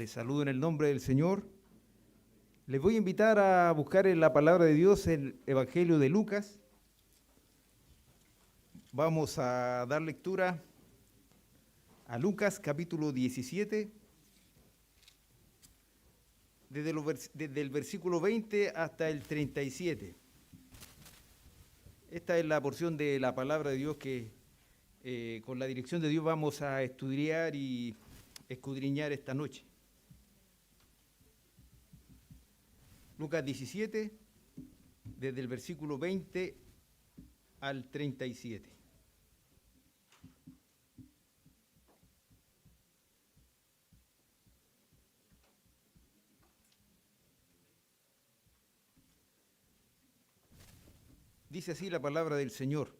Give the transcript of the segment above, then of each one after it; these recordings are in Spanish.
Les saludo en el nombre del Señor. Les voy a invitar a buscar en la palabra de Dios el Evangelio de Lucas. Vamos a dar lectura a Lucas capítulo 17, desde el versículo 20 hasta el 37. Esta es la porción de la palabra de Dios que con la dirección de Dios vamos a estudiar y escudriñar esta noche. Lucas 17, desde el versículo 20 al 37. Dice así la palabra del Señor.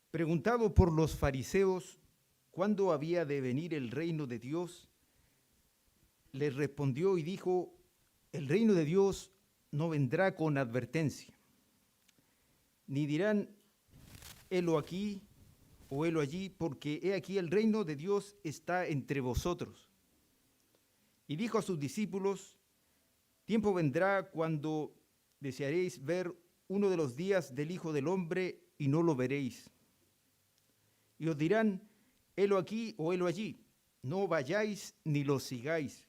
Preguntado por los fariseos cuándo había de venir el reino de Dios, les respondió y dijo: el reino de Dios no vendrá con advertencia, ni dirán helo aquí o helo allí, porque he aquí el reino de Dios está entre vosotros. Y dijo a sus discípulos: tiempo vendrá cuando desearéis ver uno de los días del Hijo del Hombre y no lo veréis. Y os dirán helo aquí o helo allí, no vayáis ni lo sigáis.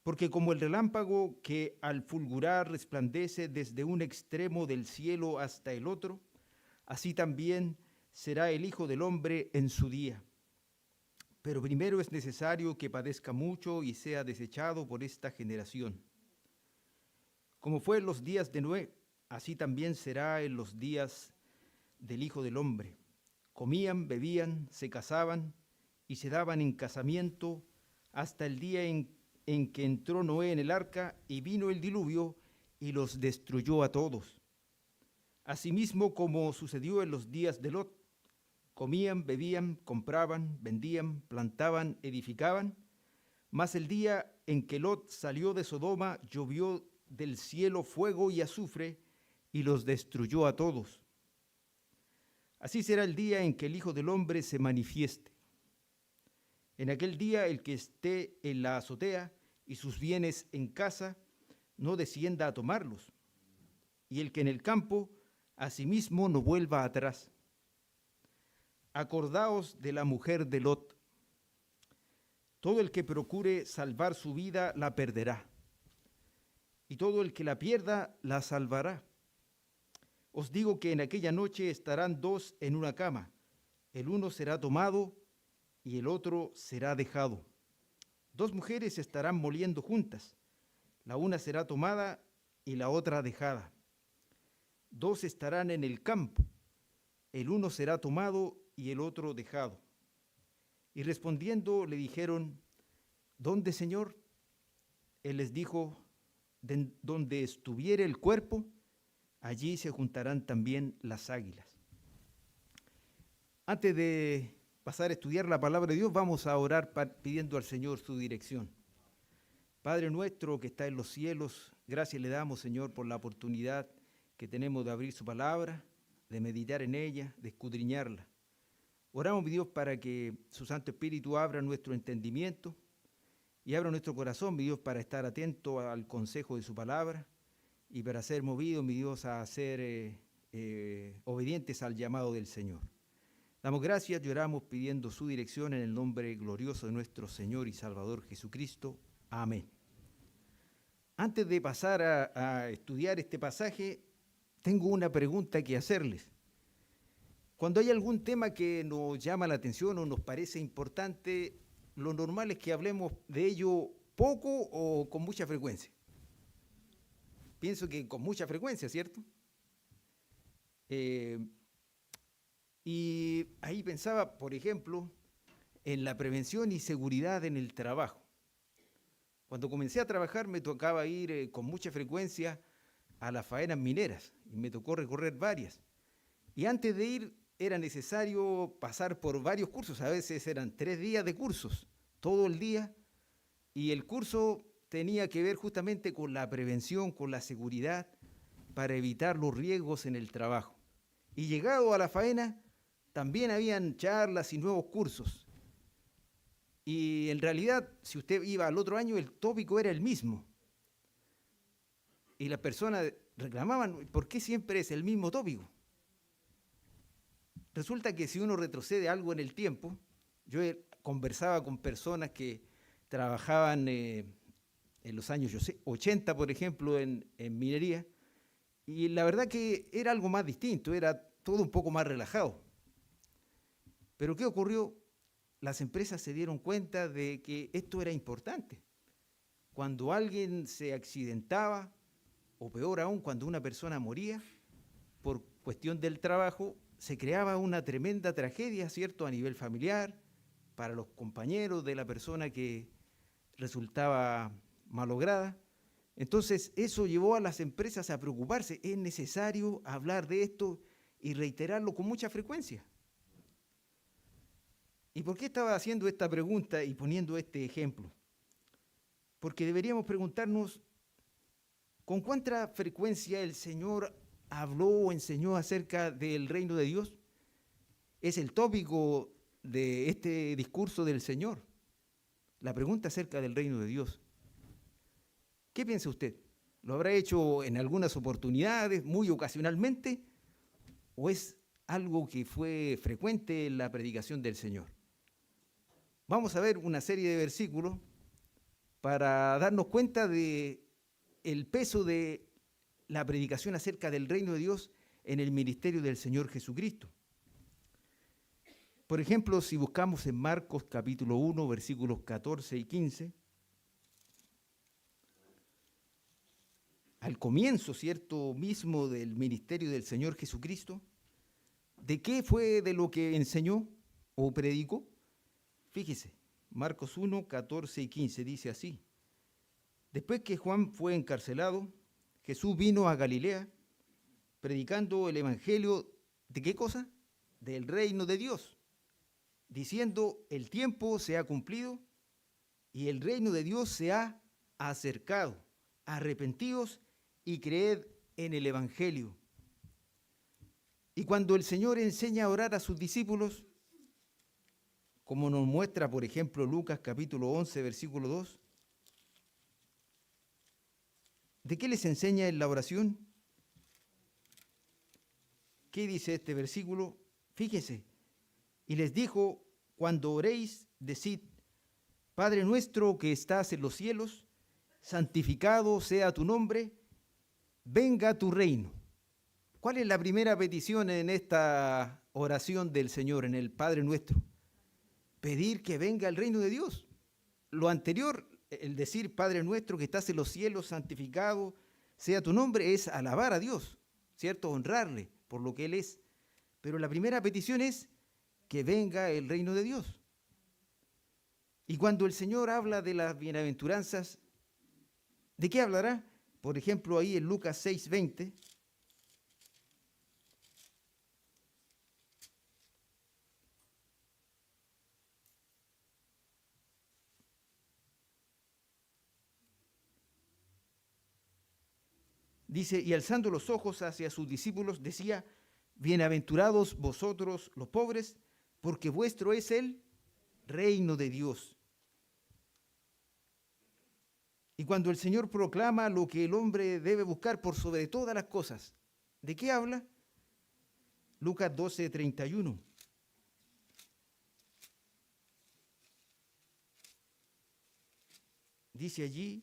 Porque como el relámpago que al fulgurar resplandece desde un extremo del cielo hasta el otro, así también será el Hijo del Hombre en su día. Pero primero es necesario que padezca mucho y sea desechado por esta generación. Como fue en los días de Noé, así también será en los días del Hijo del Hombre. Comían, bebían, se casaban y se daban en casamiento hasta el día en que entró Noé en el arca y vino el diluvio y los destruyó a todos. Asimismo, como sucedió en los días de Lot, comían, bebían, compraban, vendían, plantaban, edificaban, mas el día en que Lot salió de Sodoma llovió del cielo fuego y azufre y los destruyó a todos. Así será el día en que el Hijo del Hombre se manifieste. En aquel día el que esté en la azotea y sus bienes en casa, no descienda a tomarlos, y el que en el campo, asimismo no vuelva atrás. Acordaos de la mujer de Lot. Todo el que procure salvar su vida la perderá, y todo el que la pierda la salvará. Os digo que en aquella noche estarán dos en una cama, el uno será tomado y el otro será dejado. Dos mujeres estarán moliendo juntas, la una será tomada y la otra dejada. Dos estarán en el campo, el uno será tomado y el otro dejado. Y respondiendo le dijeron: ¿dónde, Señor? Él les dijo: donde estuviere el cuerpo, allí se juntarán también las águilas. Antes de pasar a estudiar la palabra de Dios, vamos a orar pidiendo al Señor su dirección. Padre nuestro que está en los cielos, gracias le damos, Señor, por la oportunidad que tenemos de abrir su palabra, de meditar en ella, de escudriñarla. Oramos, mi Dios, para que su Santo Espíritu abra nuestro entendimiento y abra nuestro corazón, mi Dios, para estar atento al consejo de su palabra y para ser movidos, mi Dios, a ser obedientes al llamado del Señor. Damos gracias y oramos pidiendo su dirección en el nombre glorioso de nuestro Señor y Salvador Jesucristo. Amén. Antes de pasar a estudiar este pasaje, tengo una pregunta que hacerles. Cuando hay algún tema que nos llama la atención o nos parece importante, lo normal es que hablemos de ello poco o con mucha frecuencia. Pienso que con mucha frecuencia, ¿cierto? Y ahí pensaba, por ejemplo, en la prevención y seguridad en el trabajo. Cuando comencé a trabajar me tocaba ir con mucha frecuencia a las faenas mineras y me tocó recorrer varias. Y antes de ir era necesario pasar por varios cursos, a veces eran 3 días de cursos, todo el día, y el curso tenía que ver justamente con la prevención, con la seguridad, para evitar los riesgos en el trabajo. Y llegado a la faena, también habían charlas y nuevos cursos. Y en realidad, si usted iba al otro año, el tópico era el mismo. Y las personas reclamaban, ¿por qué siempre es el mismo tópico? Resulta que si uno retrocede algo en el tiempo, yo conversaba con personas que trabajaban en los años 80, por ejemplo, en minería, y la verdad que era algo más distinto, era todo un poco más relajado. Pero ¿qué ocurrió? Las empresas se dieron cuenta de que esto era importante. Cuando alguien se accidentaba, o peor aún, cuando una persona moría, por cuestión del trabajo, se creaba una tremenda tragedia, ¿cierto?, a nivel familiar, para los compañeros de la persona que resultaba malograda. Entonces, eso llevó a las empresas a preocuparse. Es necesario hablar de esto y reiterarlo con mucha frecuencia. ¿Y por qué estaba haciendo esta pregunta y poniendo este ejemplo? Porque deberíamos preguntarnos con cuánta frecuencia el Señor habló o enseñó acerca del reino de Dios. Es el tópico de este discurso del Señor, la pregunta acerca del reino de Dios. ¿Qué piensa usted? ¿Lo habrá hecho en algunas oportunidades, muy ocasionalmente, o es algo que fue frecuente en la predicación del Señor? Vamos a ver una serie de versículos para darnos cuenta de el peso de la predicación acerca del reino de Dios en el ministerio del Señor Jesucristo. Por ejemplo, si buscamos en Marcos capítulo 1, versículos 14 y 15, al comienzo, ¿cierto?, mismo del ministerio del Señor Jesucristo, ¿de qué fue de lo que enseñó o predicó? Fíjese, Marcos 1, 14 y 15 dice así: después que Juan fue encarcelado, Jesús vino a Galilea predicando el evangelio ¿de qué cosa? Del reino de Dios, diciendo: el tiempo se ha cumplido y el reino de Dios se ha acercado. Arrepentíos y creed en el evangelio. Y cuando el Señor enseña a orar a sus discípulos, como nos muestra, por ejemplo, Lucas capítulo 11, versículo 2, ¿de qué les enseña en la oración? ¿Qué dice este versículo? Fíjese, y les dijo: cuando oréis, decid: Padre nuestro que estás en los cielos, santificado sea tu nombre, venga tu reino. ¿Cuál es la primera petición en esta oración del Señor, en el Padre nuestro? Pedir que venga el reino de Dios. Lo anterior, el decir Padre nuestro que estás en los cielos, santificado sea tu nombre, es alabar a Dios, ¿cierto? Honrarle por lo que Él es. Pero la primera petición es que venga el reino de Dios. Y cuando el Señor habla de las bienaventuranzas, ¿de qué hablará? Por ejemplo, ahí en Lucas 6:20, dice: y alzando los ojos hacia sus discípulos, decía: bienaventurados vosotros los pobres, porque vuestro es el reino de Dios. Y cuando el Señor proclama lo que el hombre debe buscar por sobre todas las cosas, ¿de qué habla? Lucas 12:31. Dice allí: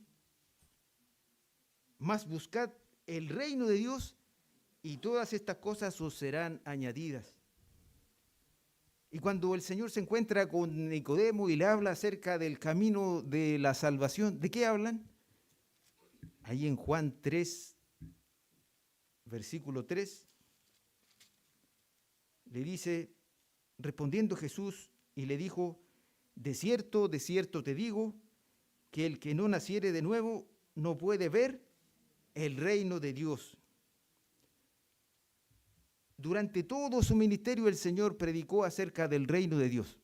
mas buscad el reino de Dios y todas estas cosas os serán añadidas. Y cuando el Señor se encuentra con Nicodemo y le habla acerca del camino de la salvación, ¿de qué hablan? Ahí en Juan 3, versículo 3, le dice, respondiendo Jesús, y le dijo: de cierto te digo, que el que no naciere de nuevo no puede ver el reino de Dios. Durante todo su ministerio el Señor predicó acerca del reino de Dios.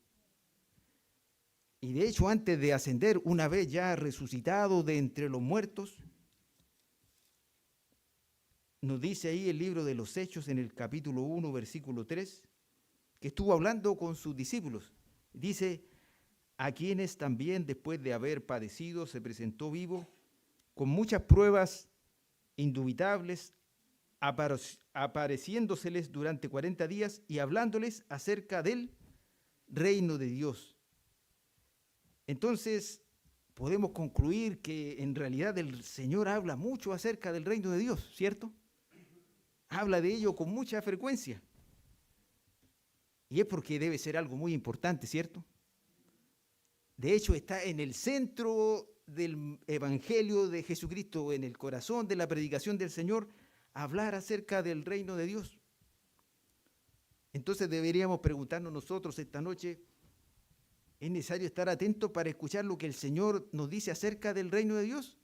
Y de hecho, antes de ascender, una vez ya resucitado de entre los muertos, nos dice ahí el libro de los Hechos en el capítulo 1, versículo 3, que estuvo hablando con sus discípulos. Dice: a quienes también después de haber padecido se presentó vivo con muchas pruebas indubitables, apareciéndoseles durante 40 días y hablándoles acerca del reino de Dios. Entonces, podemos concluir que en realidad el Señor habla mucho acerca del reino de Dios, ¿cierto? Habla de ello con mucha frecuencia. Y es porque debe ser algo muy importante, ¿cierto? De hecho, está en el centro del Evangelio de Jesucristo, en el corazón de la predicación del Señor, hablar acerca del reino de Dios. Entonces deberíamos preguntarnos nosotros esta noche, ¿es necesario estar atentos para escuchar lo que el Señor nos dice acerca del reino de Dios?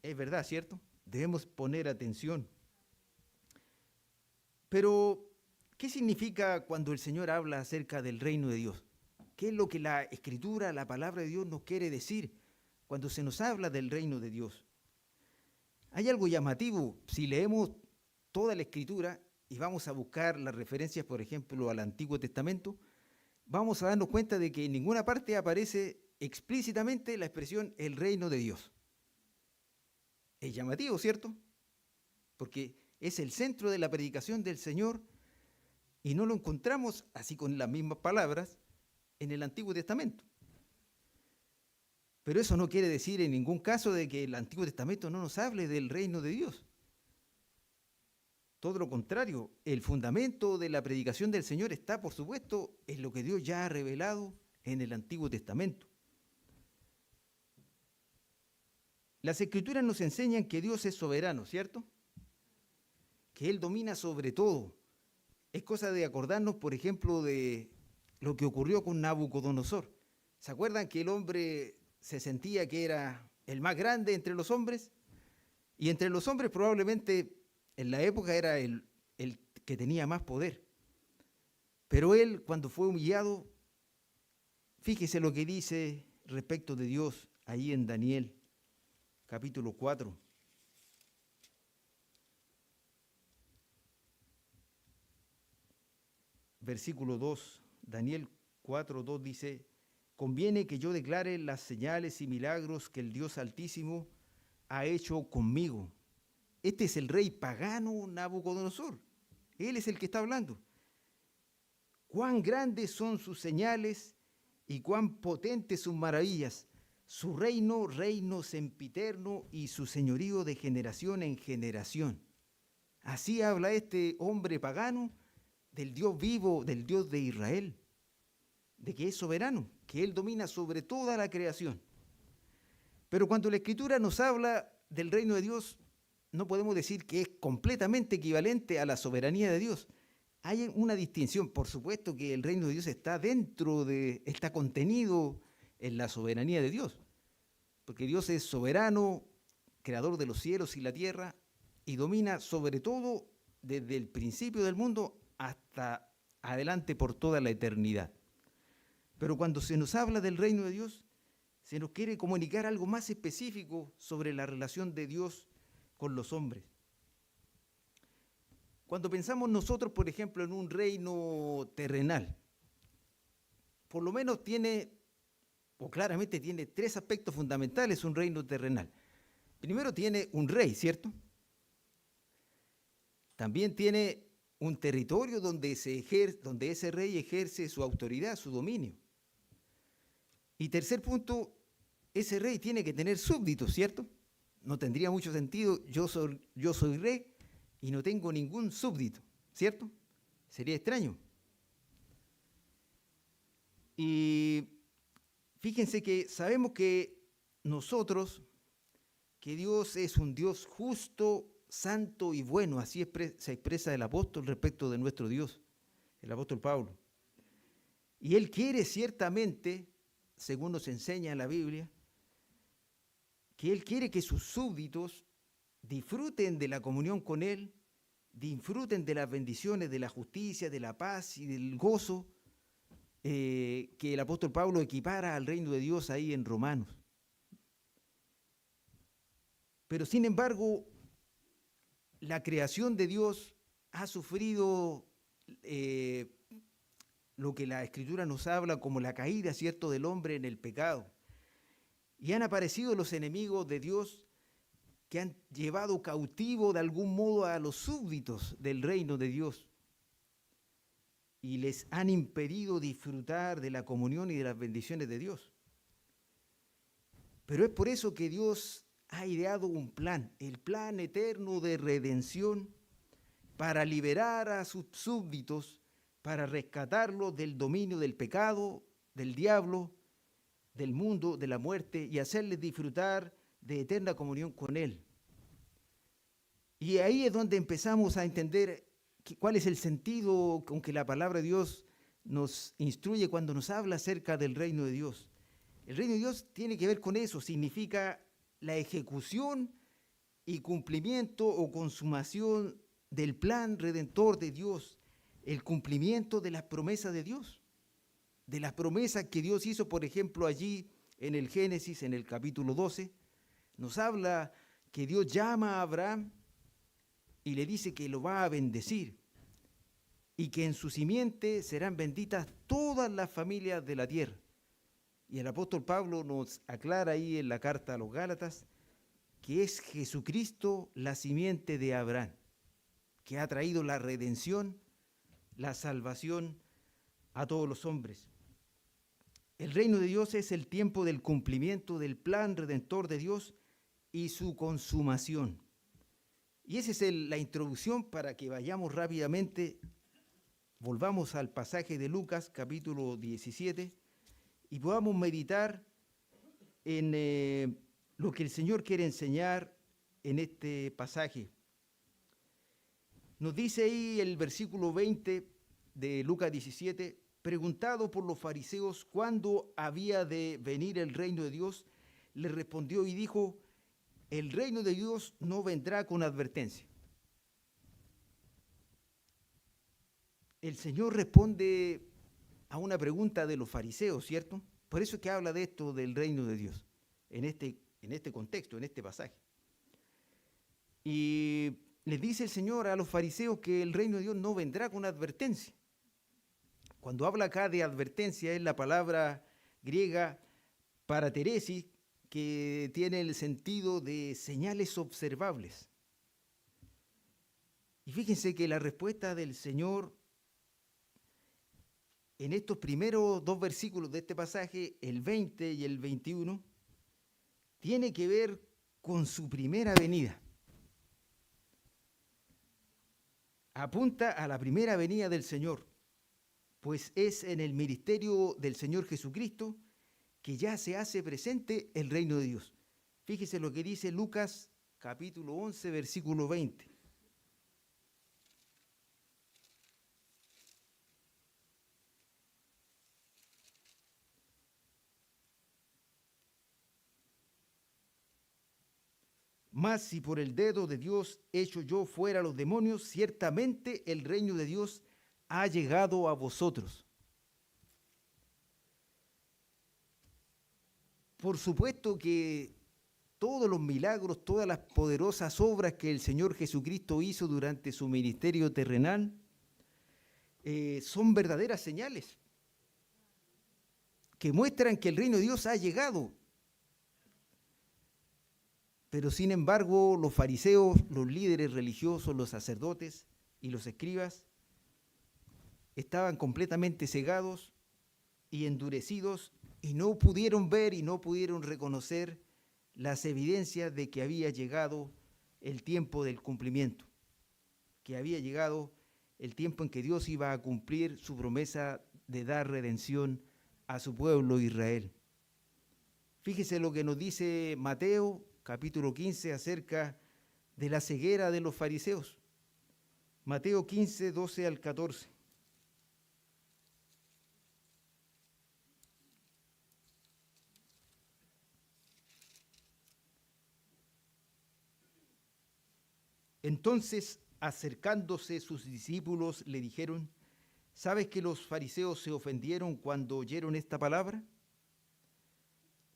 Es verdad, ¿cierto? Debemos poner atención. Pero, ¿qué significa cuando el Señor habla acerca del reino de Dios? ¿Qué es lo que la Escritura, la palabra de Dios nos quiere decir cuando se nos habla del reino de Dios? Hay algo llamativo. Si leemos toda la Escritura y vamos a buscar las referencias, por ejemplo, al Antiguo Testamento, vamos a darnos cuenta de que en ninguna parte aparece explícitamente la expresión el reino de Dios. Es llamativo, ¿cierto? Porque es el centro de la predicación del Señor y no lo encontramos así con las mismas palabras en el Antiguo Testamento. Pero eso no quiere decir en ningún caso de que el Antiguo Testamento no nos hable del reino de Dios. Todo lo contrario, el fundamento de la predicación del Señor está, por supuesto, en lo que Dios ya ha revelado en el Antiguo Testamento. Las Escrituras nos enseñan que Dios es soberano, ¿cierto? Que Él domina sobre todo. Es cosa de acordarnos, por ejemplo, de lo que ocurrió con Nabucodonosor. ¿Se acuerdan que el hombre se sentía que era el más grande entre los hombres? Y entre los hombres probablemente en la época era el que tenía más poder. Pero él, cuando fue humillado, fíjese lo que dice respecto de Dios ahí en Daniel, capítulo 4. Versículo 2, Daniel 4, 2 dice: conviene que yo declare las señales y milagros que el Dios Altísimo ha hecho conmigo. Este es el rey pagano Nabucodonosor. Él es el que está hablando. Cuán grandes son sus señales y cuán potentes sus maravillas. Su reino, reino sempiterno, y su señorío de generación en generación. Así habla este hombre pagano del Dios vivo, del Dios de Israel, de que es soberano, que Él domina sobre toda la creación. Pero cuando la Escritura nos habla del reino de Dios, no podemos decir que es completamente equivalente a la soberanía de Dios. Hay una distinción. Por supuesto que el reino de Dios está contenido en la soberanía de Dios, porque Dios es soberano, creador de los cielos y la tierra, y domina sobre todo desde el principio del mundo hasta adelante por toda la eternidad. Pero cuando se nos habla del reino de Dios, se nos quiere comunicar algo más específico sobre la relación de Dios con los hombres. Cuando pensamos nosotros, por ejemplo, en un reino terrenal, por lo menos claramente tiene tres aspectos fundamentales un reino terrenal. Primero tiene un rey, ¿cierto? También tiene un territorio donde ese rey ejerce su autoridad, su dominio. Y tercer punto, ese rey tiene que tener súbditos, ¿cierto? No tendría mucho sentido, yo soy rey y no tengo ningún súbdito, ¿cierto? Sería extraño. Y fíjense que sabemos que Dios es un Dios justo, santo y bueno, así se expresa el apóstol respecto de nuestro Dios, el apóstol Pablo. Y Él quiere ciertamente, según nos enseña la Biblia, que Él quiere que sus súbditos disfruten de la comunión con Él, disfruten de las bendiciones, de la justicia, de la paz y del gozo que el apóstol Pablo equipara al reino de Dios ahí en Romanos. Pero sin embargo, la creación de Dios ha sufrido lo que la Escritura nos habla como la caída, ¿cierto?, del hombre en el pecado. Y han aparecido los enemigos de Dios que han llevado cautivo de algún modo a los súbditos del reino de Dios y les han impedido disfrutar de la comunión y de las bendiciones de Dios. Pero es por eso que Dios ha ideado un plan, el plan eterno de redención para liberar a sus súbditos, para rescatarlos del dominio del pecado, del diablo, del mundo, de la muerte y hacerles disfrutar de eterna comunión con Él. Y ahí es donde empezamos a entender cuál es el sentido con que la palabra de Dios nos instruye cuando nos habla acerca del reino de Dios. El reino de Dios tiene que ver con eso, significa la ejecución y cumplimiento o consumación del plan redentor de Dios, el cumplimiento de las promesas de Dios, de las promesas que Dios hizo, por ejemplo, allí en el Génesis, en el capítulo 12, nos habla que Dios llama a Abraham y le dice que lo va a bendecir y que en su simiente serán benditas todas las familias de la tierra. Y el apóstol Pablo nos aclara ahí en la carta a los Gálatas que es Jesucristo la simiente de Abraham, que ha traído la redención, la salvación a todos los hombres. El reino de Dios es el tiempo del cumplimiento del plan redentor de Dios y su consumación. Y esa es la introducción para que vayamos rápidamente, volvamos al pasaje de Lucas capítulo 17 y podamos meditar en lo que el Señor quiere enseñar en este pasaje. Nos dice ahí el versículo 20 de Lucas 17, preguntado por los fariseos cuándo había de venir el reino de Dios, le respondió y dijo, el reino de Dios no vendrá con advertencia. El Señor responde a una pregunta de los fariseos, ¿cierto? Por eso es que habla de esto del reino de Dios, en este contexto, en este pasaje. Y les dice el Señor a los fariseos que el reino de Dios no vendrá con advertencia. Cuando habla acá de advertencia es la palabra griega parateresis, que tiene el sentido de señales observables. Y fíjense que la respuesta del Señor en estos primeros dos versículos de este pasaje, el 20 y el 21, tiene que ver con su primera venida. Apunta a la primera venida del Señor, pues es en el ministerio del Señor Jesucristo que ya se hace presente el reino de Dios. Fíjese lo que dice Lucas capítulo 11, versículo 20. Mas si por el dedo de Dios echo yo fuera los demonios, ciertamente el reino de Dios ha llegado a vosotros. Por supuesto que todos los milagros, todas las poderosas obras que el Señor Jesucristo hizo durante su ministerio terrenal son verdaderas señales que muestran que el reino de Dios ha llegado. Pero sin embargo, los fariseos, los líderes religiosos, los sacerdotes y los escribas estaban completamente cegados y endurecidos y no pudieron ver y no pudieron reconocer las evidencias de que había llegado el tiempo del cumplimiento, que había llegado el tiempo en que Dios iba a cumplir su promesa de dar redención a su pueblo Israel. Fíjese lo que nos dice Mateo capítulo 15 acerca de la ceguera de los fariseos. Mateo 15, 12 al 14. Entonces, acercándose sus discípulos, le dijeron, ¿sabes que los fariseos se ofendieron cuando oyeron esta palabra?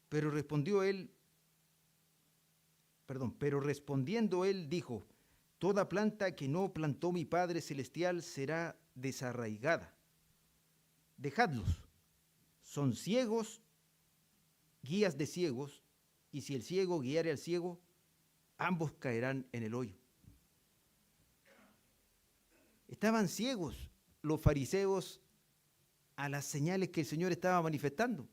Pero respondiendo él dijo, toda planta que no plantó mi Padre Celestial será desarraigada. dejadlos. Son ciegos, guías de ciegos, y si el ciego guiare al ciego, ambos caerán en el hoyo. Estaban ciegos los fariseos a las señales que el Señor estaba manifestando.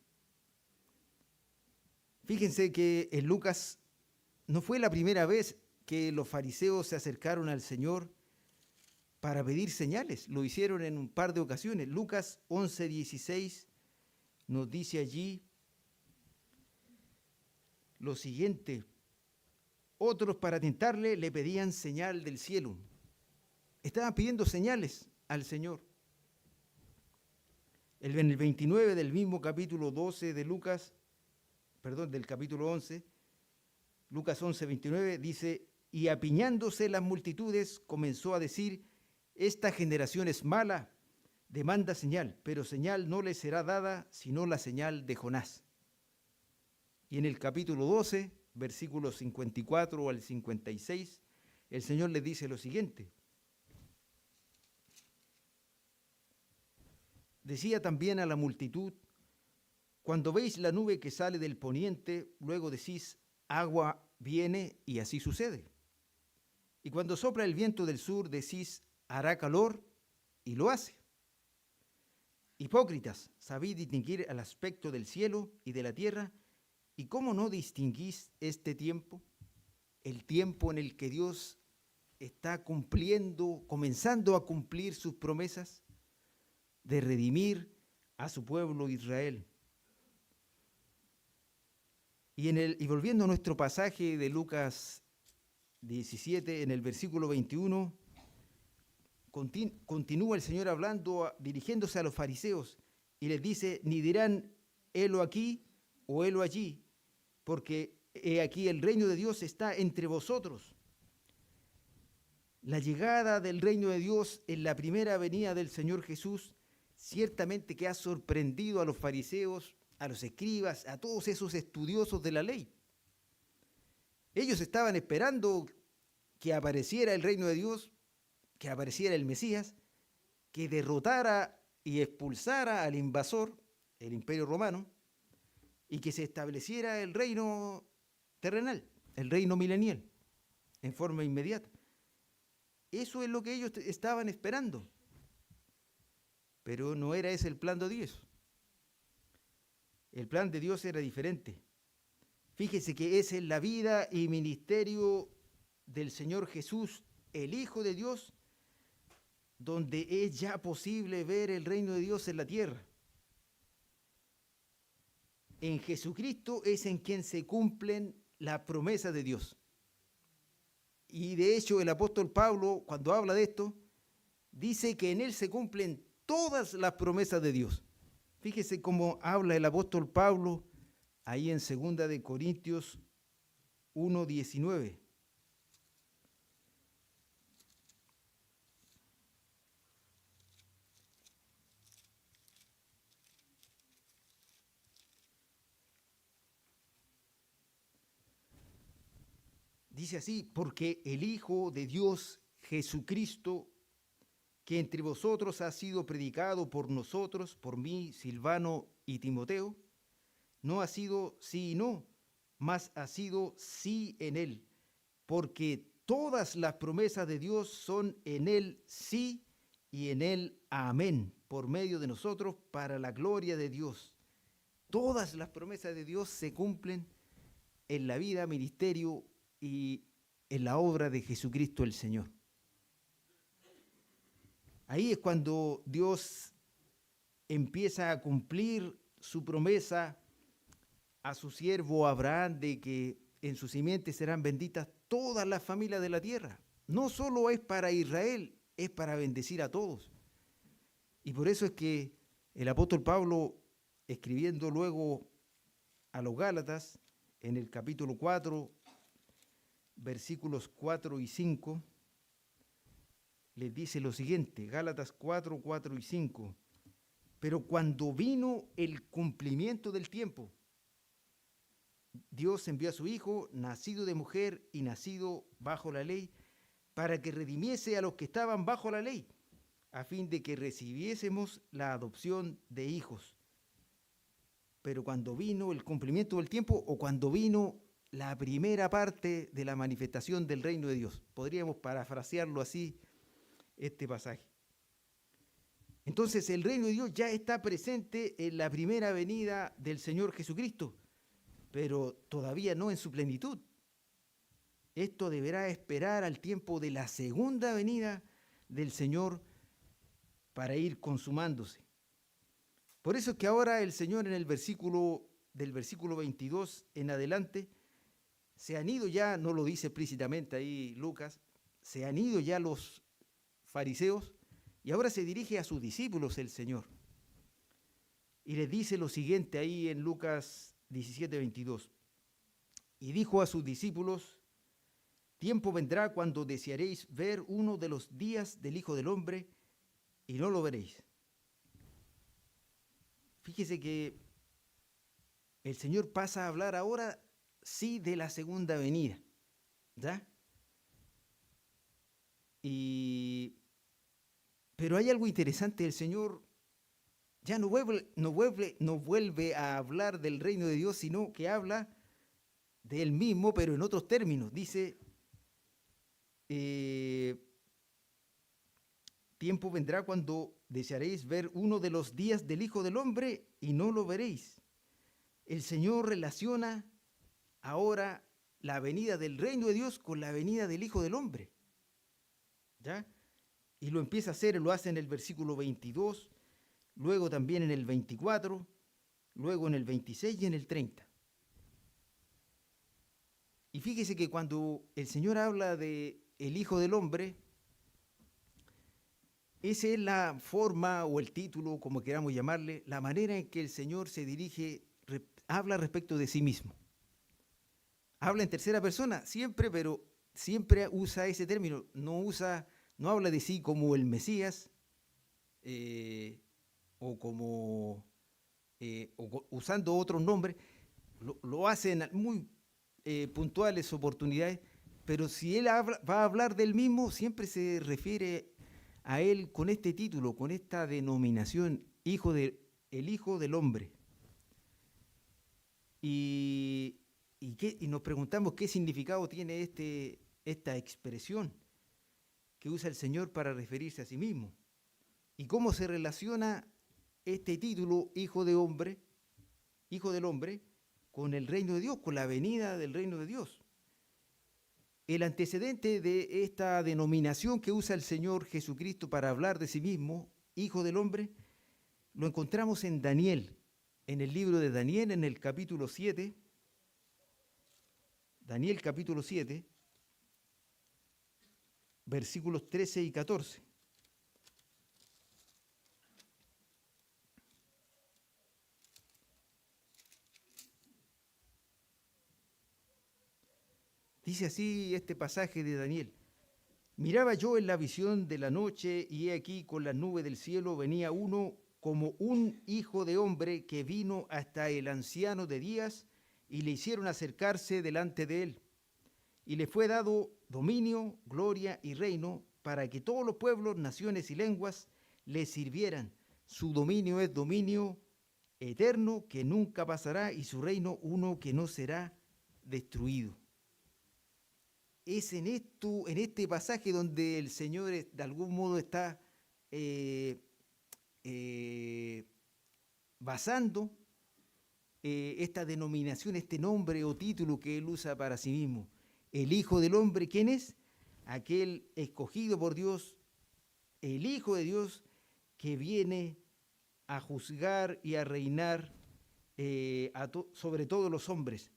Fíjense que en Lucas no fue la primera vez que los fariseos se acercaron al Señor para pedir señales. Lo hicieron en un par de ocasiones. Lucas 11:16 nos dice allí lo siguiente: otros, para tentarle, le pedían señal del cielo. Estaban pidiendo señales al Señor. En el 29 del mismo capítulo 12 de Lucas, del capítulo 11, Lucas 11:29 dice: y apiñándose las multitudes, comenzó a decir: esta generación es mala, demanda señal, pero señal no le será dada, sino la señal de Jonás. Y en el capítulo 12, versículos 54 al 56, el Señor les dice lo siguiente: decía también a la multitud: cuando veis la nube que sale del poniente, luego decís: agua viene, y así sucede. Y cuando sopla el viento del sur, decís: hará calor, y lo hace. Hipócritas, sabéis distinguir el aspecto del cielo y de la tierra, ¿y cómo no distinguís este tiempo? El tiempo en el que Dios está comenzando a cumplir sus promesas de redimir a su pueblo Israel. Y volviendo a nuestro pasaje de Lucas 17, en el versículo 21, continúa el Señor hablando, dirigiéndose a los fariseos, y les dice: ni dirán helo aquí o helo allí, porque he aquí el reino de Dios está entre vosotros. La llegada del reino de Dios en la primera venida del Señor Jesús ciertamente que ha sorprendido a los fariseos, a los escribas, a todos esos estudiosos de la ley. Ellos estaban esperando que apareciera el reino de Dios, que apareciera el Mesías, que derrotara y expulsara al invasor, el Imperio Romano, y que se estableciera el reino terrenal, el reino milenial, en forma inmediata. Eso es lo que ellos estaban esperando. Pero no era ese el plan de Dios. El plan de Dios era diferente. Fíjese que es en la vida y ministerio del Señor Jesús, el Hijo de Dios, donde es ya posible ver el reino de Dios en la tierra. En Jesucristo es en quien se cumplen las promesas de Dios. Y de hecho el apóstol Pablo, cuando habla de esto, dice que en él se cumplen todas las promesas de Dios. Fíjese cómo habla el apóstol Pablo ahí en 2 de Corintios 1:19. Dice así: porque el Hijo de Dios, Jesucristo, que entre vosotros ha sido predicado por nosotros, por mí, Silvano y Timoteo, no ha sido sí y no, mas ha sido sí en él, porque todas las promesas de Dios son en él sí y en él amén, por medio de nosotros, para la gloria de Dios. Todas las promesas de Dios se cumplen en la vida, ministerio y en la obra de Jesucristo el Señor. Ahí es cuando Dios empieza a cumplir su promesa a su siervo Abraham de que en su simiente serán benditas todas las familias de la tierra. No solo es para Israel, es para bendecir a todos. Y por eso es que el apóstol Pablo, escribiendo luego a los Gálatas, en el capítulo 4, versículos 4 y 5, les dice lo siguiente, Gálatas 4, 4 y 5. Pero cuando vino el cumplimiento del tiempo, Dios envió a su Hijo, nacido de mujer y nacido bajo la ley, para que redimiese a los que estaban bajo la ley, a fin de que recibiésemos la adopción de hijos. Pero cuando vino el cumplimiento del tiempo o cuando vino la primera parte de la manifestación del reino de Dios, podríamos parafrasearlo así, este pasaje. Entonces el reino de Dios ya está presente en la primera venida del Señor Jesucristo, pero todavía no en su plenitud. Esto deberá esperar al tiempo de la segunda venida del Señor para ir consumándose. Por eso es que ahora el Señor en el versículo 22 en adelante, se han ido ya, no lo dice explícitamente ahí Lucas, se han ido ya los fariseos y ahora se dirige a sus discípulos el Señor. Y les dice lo siguiente ahí en Lucas 17:22. Y dijo a sus discípulos: tiempo vendrá cuando desearéis ver uno de los días del Hijo del Hombre y no lo veréis. Fíjese que el Señor pasa a hablar ahora sí de la segunda venida, ¿ya? Pero hay algo interesante, el Señor ya no vuelve a hablar del reino de Dios, sino que habla de Él mismo, pero en otros términos. Dice, tiempo vendrá cuando desearéis ver uno de los días del Hijo del Hombre y no lo veréis. El Señor relaciona ahora la venida del reino de Dios con la venida del Hijo del Hombre, ¿ya? Y lo empieza a hacer, lo hace en el versículo 22, luego también en el 24, luego en el 26 y en el 30. Y fíjese que cuando el Señor habla de el Hijo del Hombre, esa es la forma o el título, como queramos llamarle, la manera en que el Señor se dirige, habla respecto de sí mismo. Habla en tercera persona, siempre, pero siempre usa ese término, no habla de sí como el Mesías, usando otros nombres, lo hace en muy puntuales oportunidades, pero si él va a hablar del mismo, siempre se refiere a él con este título, con esta denominación, el Hijo del Hombre. Y nos preguntamos qué significado tiene esta expresión que usa el Señor para referirse a sí mismo. Y cómo se relaciona este título, Hijo del Hombre, con el reino de Dios, con la venida del reino de Dios. El antecedente de esta denominación que usa el Señor Jesucristo para hablar de sí mismo, Hijo del Hombre, lo encontramos en Daniel, en el libro de Daniel, en el capítulo 7, Daniel capítulo 7, versículos 13 y 14. Dice así este pasaje de Daniel: miraba yo en la visión de la noche, y he aquí con las nubes del cielo venía uno como un hijo de hombre, que vino hasta el anciano de días, y le hicieron acercarse delante de él. Y le fue dado dominio, gloria y reino, para que todos los pueblos, naciones y lenguas le sirvieran. Su dominio es dominio eterno, que nunca pasará, y su reino uno que no será destruido. Es en este pasaje donde el Señor de algún modo está basando esta denominación, este nombre o título que Él usa para sí mismo. El Hijo del Hombre, ¿quién es? Aquel escogido por Dios, el Hijo de Dios, que viene a juzgar y a reinar sobre todos los hombres,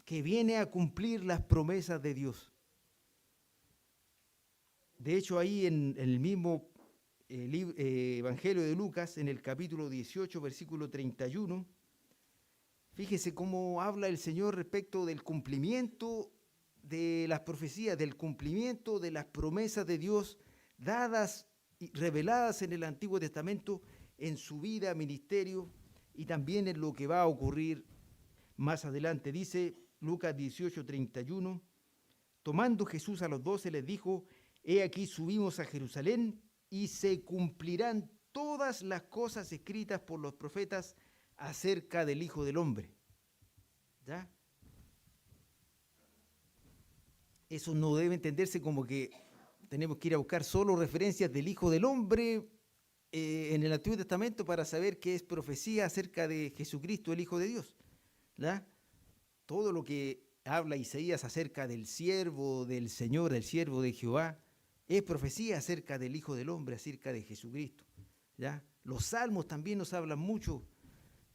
que viene a cumplir las promesas de Dios. De hecho, ahí en el mismo Evangelio de Lucas, en el capítulo 18, versículo 31, fíjese cómo habla el Señor respecto del cumplimiento de las profecías, del cumplimiento de las promesas de Dios dadas y reveladas en el Antiguo Testamento, en su vida, ministerio, y también en lo que va a ocurrir más adelante. Dice Lucas 18, 31, tomando Jesús a los 12 les dijo: he aquí subimos a Jerusalén, y se cumplirán todas las cosas escritas por los profetas acerca del Hijo del Hombre. ¿Ya? Eso no debe entenderse como que tenemos que ir a buscar solo referencias del Hijo del Hombre en el Antiguo Testamento para saber qué es profecía acerca de Jesucristo, el Hijo de Dios. ¿Ya? Todo lo que habla Isaías acerca del siervo del Señor, del siervo de Jehová, es profecía acerca del Hijo del Hombre, acerca de Jesucristo. ¿Ya? Los salmos también nos hablan mucho,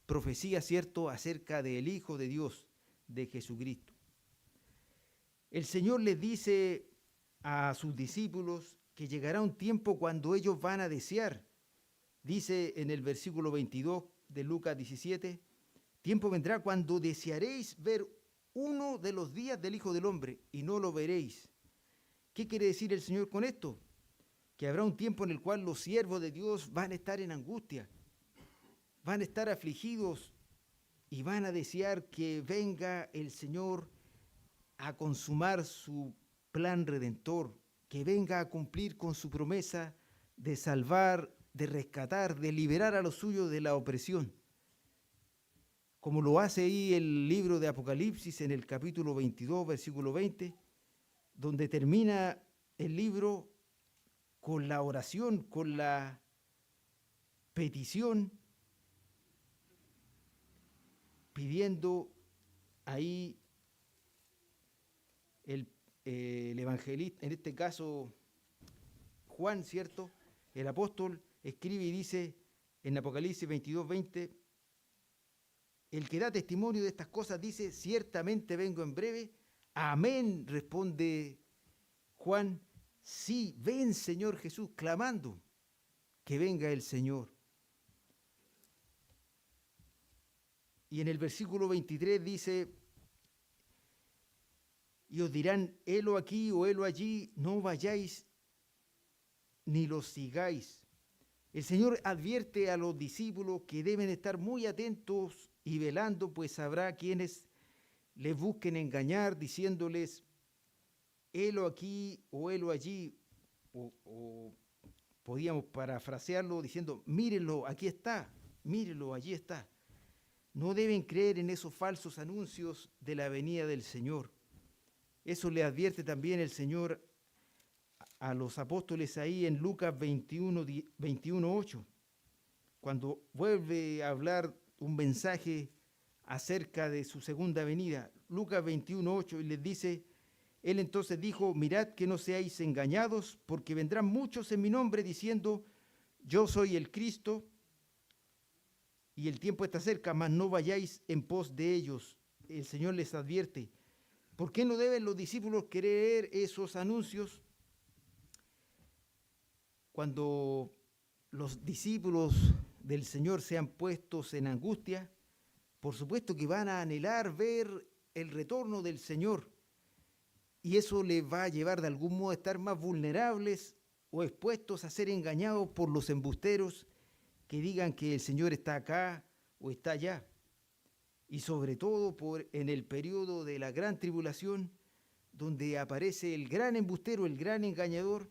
profecía, ¿cierto?, acerca del Hijo de Dios, de Jesucristo. El Señor les dice a sus discípulos que llegará un tiempo cuando ellos van a desear. Dice en el versículo 22 de Lucas 17, tiempo vendrá cuando desearéis ver uno de los días del Hijo del Hombre y no lo veréis. ¿Qué quiere decir el Señor con esto? Que habrá un tiempo en el cual los siervos de Dios van a estar en angustia, van a estar afligidos y van a desear que venga el Señor a consumar su plan redentor, que venga a cumplir con su promesa de salvar, de rescatar, de liberar a los suyos de la opresión. Como lo hace ahí el libro de Apocalipsis en el capítulo 22, versículo 20, donde termina el libro con la oración, con la petición, pidiendo ahí el evangelista, en este caso Juan, ¿cierto? El apóstol escribe y dice en Apocalipsis 22, 20, el que da testimonio de estas cosas dice, ciertamente vengo en breve. Amén, responde Juan, sí, ven Señor Jesús, clamando que venga el Señor. Y en el versículo 23 dice, y os dirán, helo aquí o helo allí, no vayáis ni los sigáis. El Señor advierte a los discípulos que deben estar muy atentos y velando, pues habrá quienes les busquen engañar, diciéndoles, helo aquí o helo allí, o podíamos parafrasearlo diciendo, mírenlo, aquí está, mírenlo, allí está. No deben creer en esos falsos anuncios de la venida del Señor. Eso le advierte también el Señor a los apóstoles ahí en Lucas 21:8, cuando vuelve a hablar un mensaje acerca de su segunda venida. Lucas 21:8, y les dice, él entonces dijo, mirad que no seáis engañados, porque vendrán muchos en mi nombre diciendo, yo soy el Cristo, y el tiempo está cerca, mas no vayáis en pos de ellos. El Señor les advierte. ¿Por qué no deben los discípulos creer esos anuncios? Cuando los discípulos del Señor sean puestos en angustia, por supuesto que van a anhelar ver el retorno del Señor. Y eso les va a llevar de algún modo a estar más vulnerables o expuestos a ser engañados por los embusteros que digan que el Señor está acá o está allá. Y sobre todo en el periodo de la gran tribulación, donde aparece el gran embustero, el gran engañador,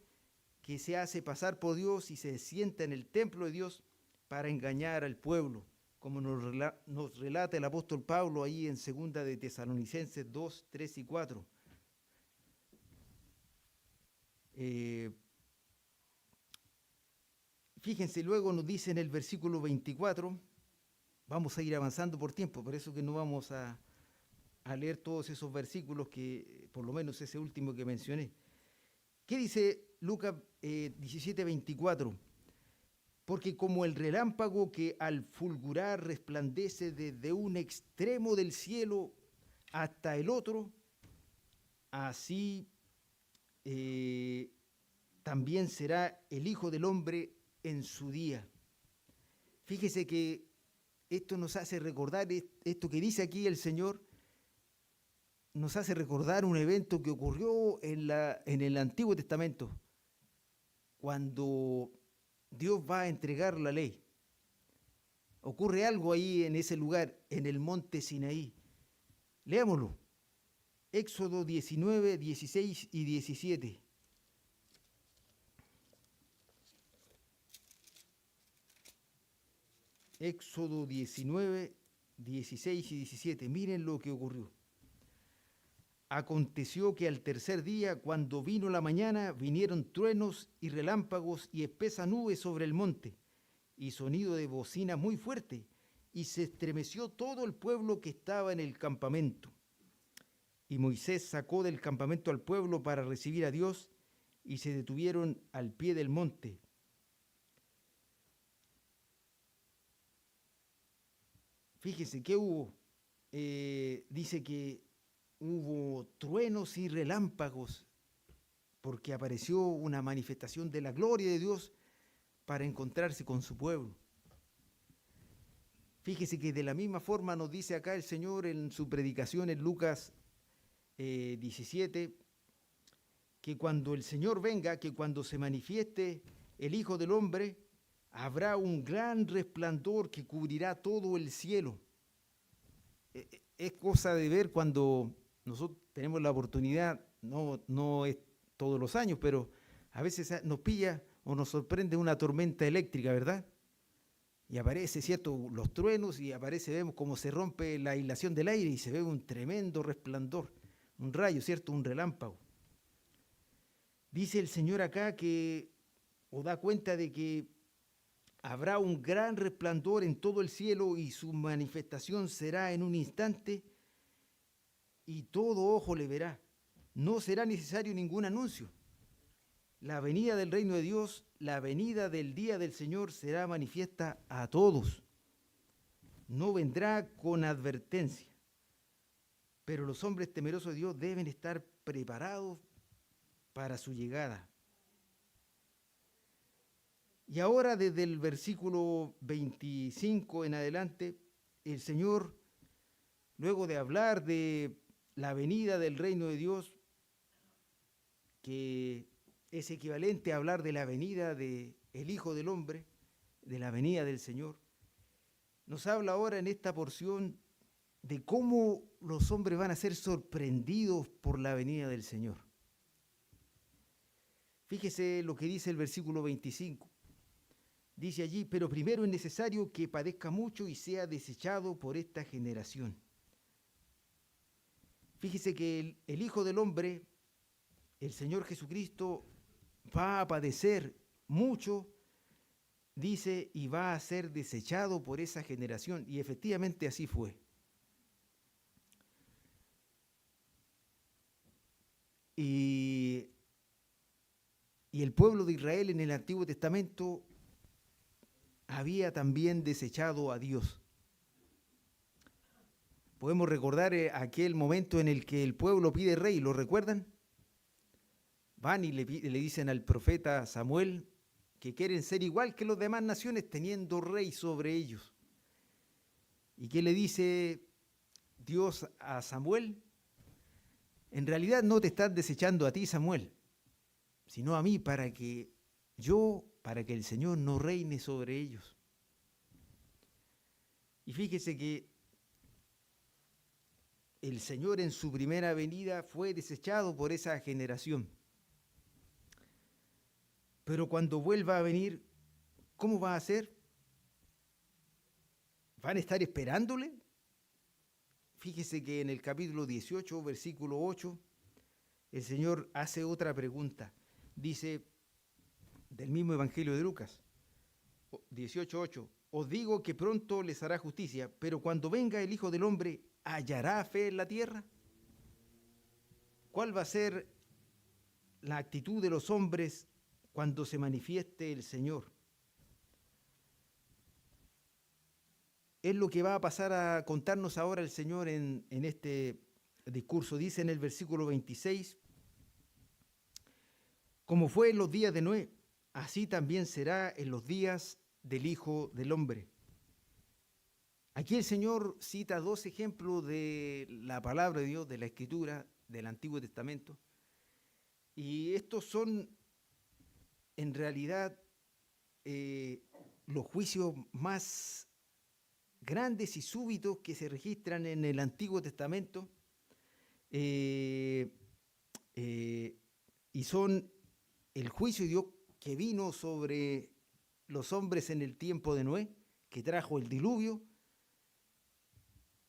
que se hace pasar por Dios y se sienta en el templo de Dios para engañar al pueblo, como nos relata el apóstol Pablo ahí en 2 de Tesalonicenses 2, 3 y 4. Fíjense, luego nos dice en el versículo 24, vamos a ir avanzando por tiempo, por eso que no vamos a leer todos esos versículos, que por lo menos ese último que mencioné. ¿Qué dice Lucas 17, 24? Porque como el relámpago que al fulgurar resplandece desde un extremo del cielo hasta el otro, así también será el Hijo del Hombre en su día. Fíjese que esto nos hace recordar, esto que dice aquí el Señor, nos hace recordar un evento que ocurrió en el Antiguo Testamento, cuando Dios va a entregar la ley. Ocurre algo ahí en ese lugar, en el monte Sinaí. Leámoslo. Éxodo 19, 16 y 17. Éxodo 19, 16 y 17. Miren lo que ocurrió. Aconteció que al tercer día, cuando vino la mañana, vinieron truenos y relámpagos y espesa nube sobre el monte, y sonido de bocina muy fuerte, y se estremeció todo el pueblo que estaba en el campamento. Y Moisés sacó del campamento al pueblo para recibir a Dios, y se detuvieron al pie del monte. Fíjese que hubo, dice que hubo truenos y relámpagos, porque apareció una manifestación de la gloria de Dios para encontrarse con su pueblo. Fíjese que de la misma forma nos dice acá el Señor en su predicación en Lucas 17, que cuando el Señor venga, que cuando se manifieste el Hijo del Hombre, habrá un gran resplandor que cubrirá todo el cielo. Es cosa de ver cuando nosotros tenemos la oportunidad, no es todos los años, pero a veces nos pilla o nos sorprende una tormenta eléctrica, ¿verdad? Y aparece, ¿cierto?, los truenos, y aparece, vemos cómo se rompe la aislación del aire y se ve un tremendo resplandor, un rayo, ¿cierto?, un relámpago. Dice el Señor acá que, o da cuenta de que habrá un gran resplandor en todo el cielo y su manifestación será en un instante y todo ojo le verá. No será necesario ningún anuncio. La venida del reino de Dios, la venida del día del Señor será manifiesta a todos. No vendrá con advertencia. Pero los hombres temerosos de Dios deben estar preparados para su llegada. Y ahora desde el versículo 25 en adelante, el Señor, luego de hablar de la venida del reino de Dios, que es equivalente a hablar de la venida del Hijo del Hombre, de la venida del Señor, nos habla ahora en esta porción de cómo los hombres van a ser sorprendidos por la venida del Señor. Fíjese lo que dice el versículo 25. Dice allí, pero primero es necesario que padezca mucho y sea desechado por esta generación. Fíjese que el Hijo del Hombre, el Señor Jesucristo, va a padecer mucho, dice, y va a ser desechado por esa generación. Y efectivamente así fue. Y el pueblo de Israel en el Antiguo Testamento había también desechado a Dios. Podemos recordar aquel momento en el que el pueblo pide rey, ¿lo recuerdan? Van y le dicen al profeta Samuel que quieren ser igual que las demás naciones teniendo rey sobre ellos. ¿Y qué le dice Dios a Samuel? En realidad no te están desechando a ti, Samuel, sino a mí para que el Señor no reine sobre ellos. Y fíjese que el Señor en su primera venida fue desechado por esa generación. Pero cuando vuelva a venir, ¿cómo va a ser? ¿Van a estar esperándole? Fíjese que en el capítulo 18, versículo 8, el Señor hace otra pregunta. Dice, del mismo Evangelio de Lucas, 18:8, os digo que pronto les hará justicia, pero cuando venga el Hijo del Hombre, ¿hallará fe en la tierra? ¿Cuál va a ser la actitud de los hombres cuando se manifieste el Señor? Es lo que va a pasar a contarnos ahora el Señor en este discurso. Dice en el versículo 26, como fue en los días de Noé, así también será en los días del Hijo del Hombre. Aquí el Señor cita dos ejemplos de la palabra de Dios, de la Escritura, del Antiguo Testamento. Y estos son, en realidad, los juicios más grandes y súbitos que se registran en el Antiguo Testamento. Y son el juicio de Dios que vino sobre los hombres en el tiempo de Noé, que trajo el diluvio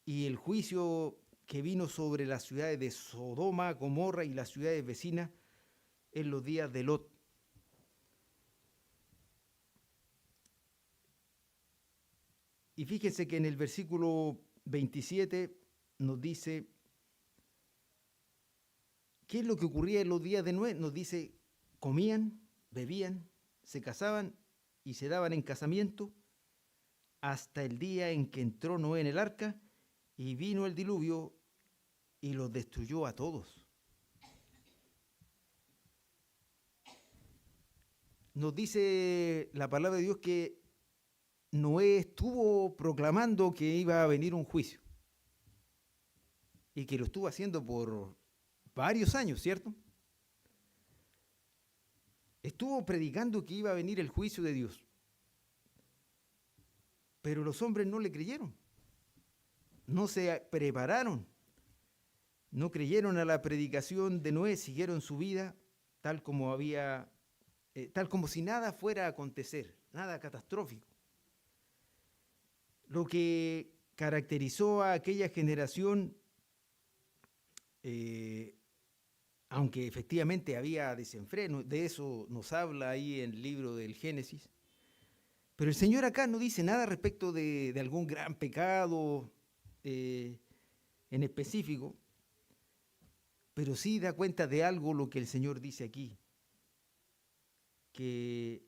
y el juicio que vino sobre las ciudades de Sodoma, Gomorra y las ciudades vecinas en los días de Lot. Y fíjense que en el versículo 27 nos dice, ¿qué es lo que ocurría en los días de Noé? Nos dice, comían, bebían, se casaban y se daban en casamiento hasta el día en que entró Noé en el arca y vino el diluvio y los destruyó a todos. Nos dice la palabra de Dios que Noé estuvo proclamando que iba a venir un juicio y que lo estuvo haciendo por varios años, ¿cierto? Estuvo predicando que iba a venir el juicio de Dios, pero los hombres no le creyeron, no se prepararon, no creyeron a la predicación de Noé, siguieron su vida tal como tal como si nada fuera a acontecer, nada catastrófico. Lo que caracterizó a aquella generación, aunque efectivamente había desenfreno, de eso nos habla ahí en el libro del Génesis, pero el Señor acá no dice nada respecto de algún gran pecado en específico, pero sí da cuenta de algo lo que el Señor dice aquí, que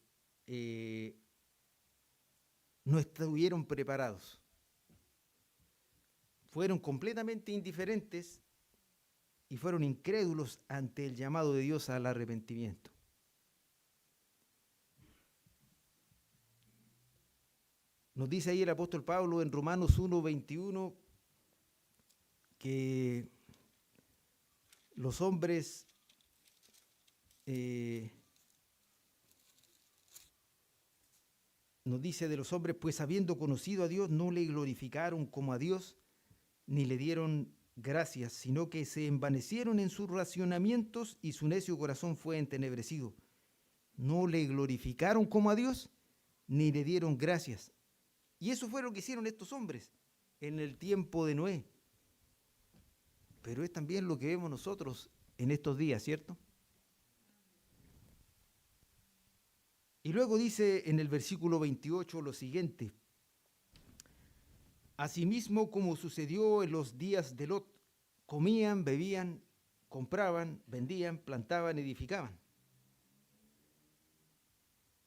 no estuvieron preparados, fueron completamente indiferentes y fueron incrédulos ante el llamado de Dios al arrepentimiento. Nos dice ahí el apóstol Pablo en Romanos 1:21 que los hombres nos dice de los hombres, pues habiendo conocido a Dios, no le glorificaron como a Dios, ni le dieron gracias, sino que se envanecieron en sus racionamientos y su necio corazón fue entenebrecido. No le glorificaron como a Dios, ni le dieron gracias. Y eso fue lo que hicieron estos hombres en el tiempo de Noé. Pero es también lo que vemos nosotros en estos días, ¿cierto? Y luego dice en el versículo 28 lo siguiente: asimismo como sucedió en los días de Lot, comían, bebían, compraban, vendían, plantaban, edificaban.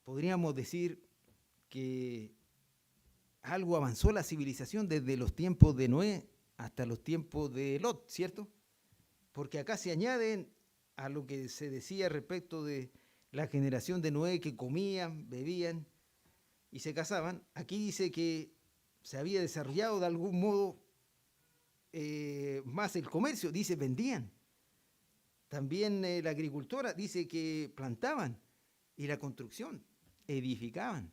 Podríamos decir que algo avanzó la civilización desde los tiempos de Noé hasta los tiempos de Lot, ¿cierto? Porque acá se añaden a lo que se decía respecto de la generación de Noé, que comían, bebían y se casaban. Aquí dice que se había desarrollado de algún modo más el comercio, dice vendían. También la agricultura dice que plantaban y la construcción, edificaban.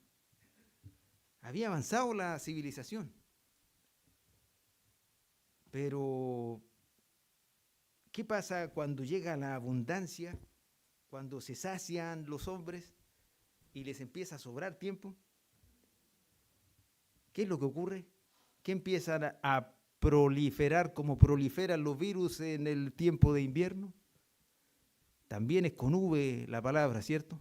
Había avanzado la civilización. Pero, ¿qué pasa cuando llega la abundancia? Cuando se sacian los hombres y les empieza a sobrar tiempo. ¿Qué es lo que ocurre? Que empiezan a proliferar como proliferan los virus en el tiempo de invierno. También es con V la palabra, ¿cierto?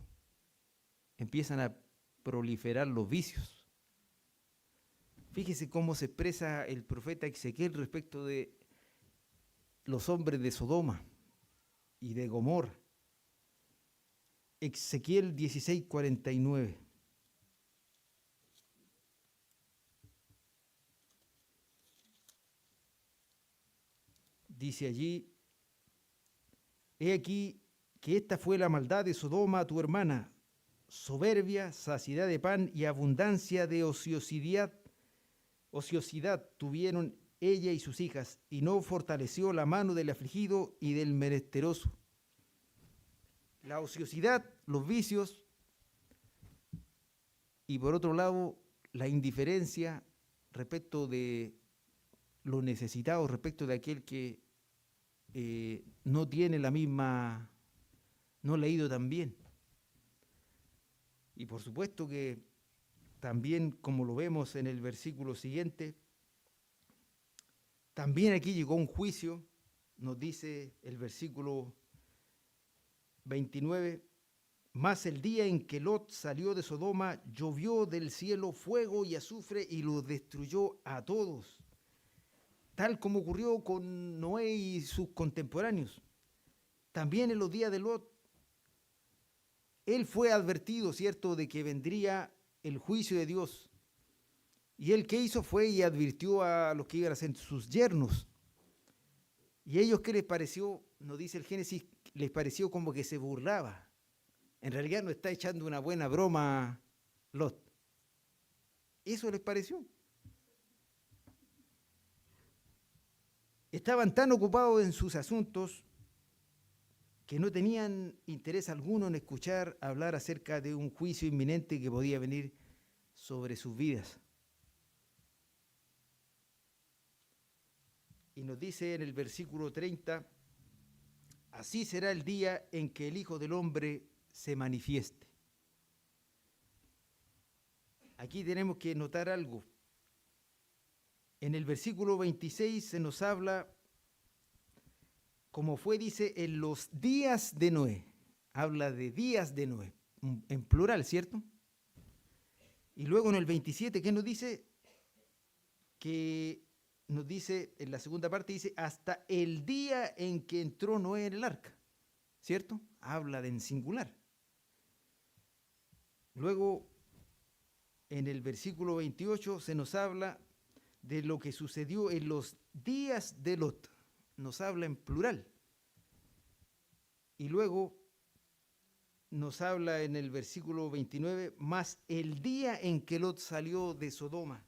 Empiezan a proliferar los vicios. Fíjese cómo se expresa el profeta Ezequiel respecto de los hombres de Sodoma y de Gomorra. Ezequiel 16:49. Dice allí: he aquí que esta fue la maldad de Sodoma, tu hermana, soberbia, saciedad de pan y abundancia de ociosidad tuvieron ella y sus hijas, y no fortaleció la mano del afligido y del menesteroso. La ociosidad, los vicios, y por otro lado, la indiferencia respecto de los necesitados, respecto de aquel que no tiene la misma, no le ha ido tan bien. Y por supuesto que también como lo vemos en el versículo siguiente, también aquí llegó un juicio, nos dice el versículo 29, mas el día en que Lot salió de Sodoma, llovió del cielo fuego y azufre y los destruyó a todos, tal como ocurrió con Noé y sus contemporáneos. También en los días de Lot, él fue advertido, ¿cierto?, de que vendría el juicio de Dios. Y él, ¿qué hizo? Fue y advirtió a los que iban a ser sus yernos. ¿Y a ellos qué les pareció? Nos dice el Génesis, les pareció como que se burlaba. En realidad no está echando una buena broma Lot. Eso les pareció. Estaban tan ocupados en sus asuntos que no tenían interés alguno en escuchar hablar acerca de un juicio inminente que podía venir sobre sus vidas. Y nos dice en el versículo 30, así será el día en que el Hijo del Hombre se manifieste. Aquí tenemos que notar algo. En el versículo 26 se nos habla, como fue, dice, en los días de Noé. Habla de días de Noé, en plural, ¿cierto? Y luego en el 27, ¿qué nos dice? Que nos dice, en la segunda parte dice, hasta el día en que entró Noé en el arca, ¿cierto? Habla de en singular. Luego, en el versículo 28 se nos habla de lo que sucedió en los días de Lot. Nos habla en plural. Y luego nos habla en el versículo 29, más el día en que Lot salió de Sodoma.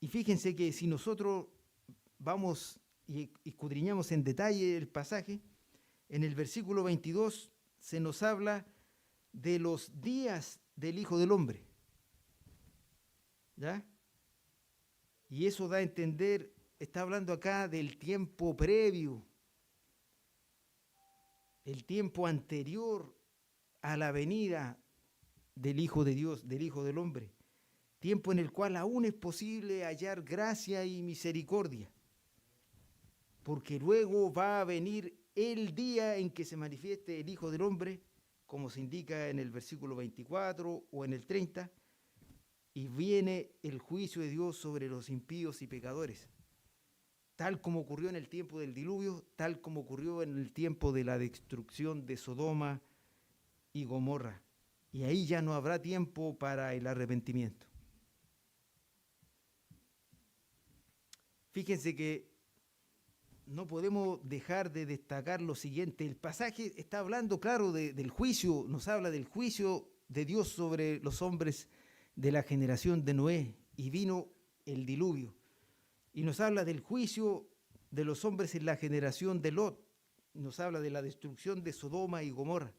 Y fíjense que si nosotros vamos y escudriñamos en detalle el pasaje, en el versículo 22 se nos habla de los días del Hijo del Hombre. ¿Ya? Y eso da a entender, está hablando acá del tiempo previo, el tiempo anterior a la venida del Hijo de Dios, del Hijo del Hombre. Tiempo en el cual aún es posible hallar gracia y misericordia, porque luego va a venir el día en que se manifieste el Hijo del Hombre, como se indica en el versículo 24 o en el 30, y viene el juicio de Dios sobre los impíos y pecadores, tal como ocurrió en el tiempo del diluvio, tal como ocurrió en el tiempo de la destrucción de Sodoma y Gomorra. Y ahí ya no habrá tiempo para el arrepentimiento. Fíjense que no podemos dejar de destacar lo siguiente. El pasaje está hablando, claro, del juicio, nos habla del juicio de Dios sobre los hombres de la generación de Noé, y vino el diluvio. Y nos habla del juicio de los hombres en la generación de Lot, nos habla de la destrucción de Sodoma y Gomorra.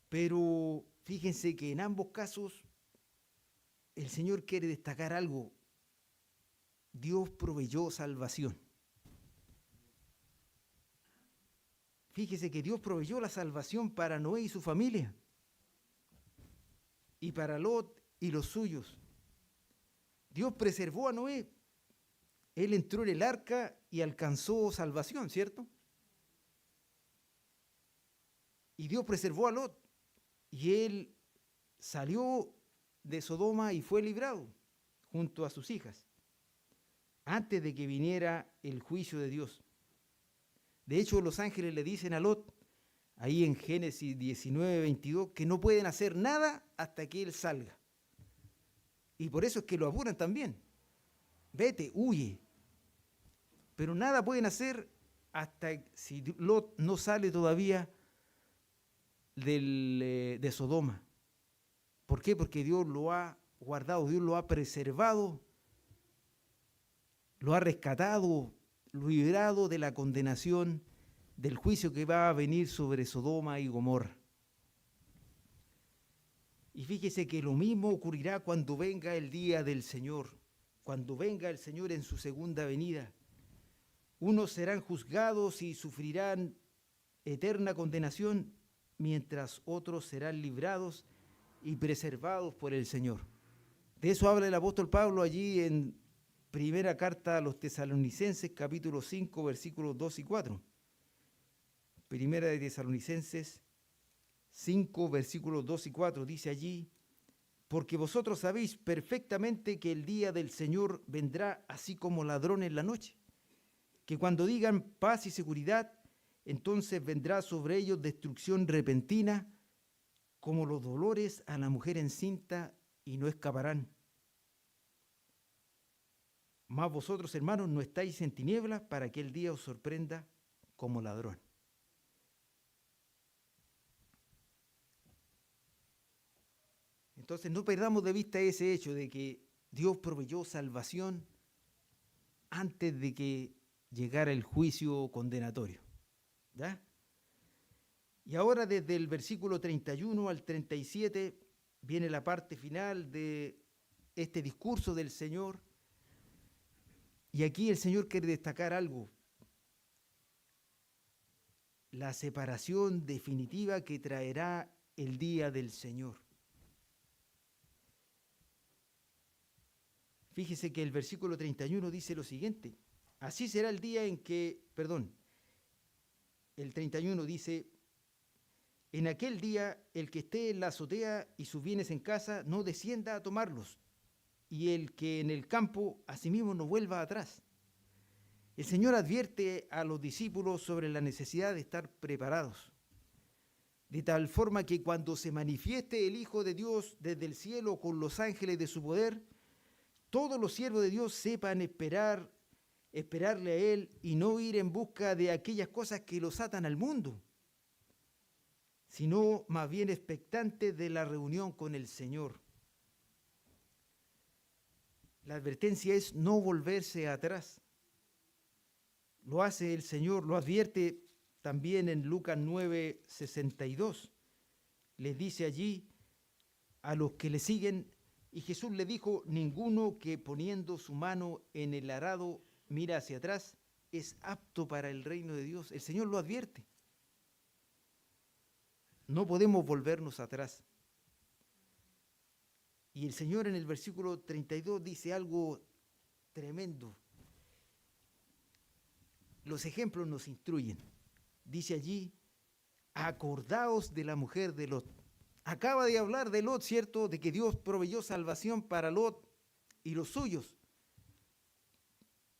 Pero fíjense que en ambos casos el Señor quiere destacar algo. Dios proveyó salvación. Fíjese que Dios proveyó la salvación para Noé y su familia, y para Lot y los suyos. Dios preservó a Noé. Él entró en el arca y alcanzó salvación, ¿cierto? Y Dios preservó a Lot, y él salió de Sodoma y fue librado junto a sus hijas, antes de que viniera el juicio de Dios. De hecho, los ángeles le dicen a Lot, ahí en Génesis 19, 22, que no pueden hacer nada hasta que él salga. Y por eso es que lo apuran también. Vete, huye. Pero nada pueden hacer hasta si Lot no sale todavía de Sodoma. ¿Por qué? Porque Dios lo ha guardado, Dios lo ha preservado, lo ha rescatado, lo ha librado de la condenación, del juicio que va a venir sobre Sodoma y Gomorra. Y fíjese que lo mismo ocurrirá cuando venga el día del Señor, cuando venga el Señor en su segunda venida. Unos serán juzgados y sufrirán eterna condenación, mientras otros serán librados y preservados por el Señor. De eso habla el apóstol Pablo allí en primera carta a los Tesalonicenses, capítulo 5, versículos 2 y 4. Primera de Tesalonicenses 5, versículos 2 y 4, dice allí: porque vosotros sabéis perfectamente que el día del Señor vendrá así como ladrón en la noche, que cuando digan paz y seguridad, entonces vendrá sobre ellos destrucción repentina, como los dolores a la mujer encinta, y no escaparán. Mas vosotros, hermanos, no estáis en tinieblas para que el día os sorprenda como ladrón. Entonces no perdamos de vista ese hecho de que Dios proveyó salvación antes de que llegara el juicio condenatorio. ¿Ya? Y ahora desde el versículo 31 al 37 viene la parte final de este discurso del Señor. Y aquí el Señor quiere destacar algo: la separación definitiva que traerá el día del Señor. Fíjese que el versículo 31 dice lo siguiente: así será el día en que, el 31 dice: en aquel día el que esté en la azotea y sus bienes en casa no descienda a tomarlos, y el que en el campo asimismo no vuelva atrás. El Señor advierte a los discípulos sobre la necesidad de estar preparados, de tal forma que cuando se manifieste el Hijo de Dios desde el cielo con los ángeles de su poder, todos los siervos de Dios sepan esperarle a Él y no ir en busca de aquellas cosas que los atan al mundo, sino más bien expectantes de la reunión con el Señor. La advertencia es no volverse atrás. Lo hace el Señor, lo advierte también en Lucas 9:62. Les dice allí a los que le siguen: y Jesús le dijo: ninguno que poniendo su mano en el arado mira hacia atrás es apto para el reino de Dios. El Señor lo advierte. No podemos volvernos atrás. Y el Señor en el versículo 32 dice algo tremendo. Los ejemplos nos instruyen. Dice allí: acordaos de la mujer de Lot. Acaba de hablar de Lot, ¿cierto? De que Dios proveyó salvación para Lot y los suyos.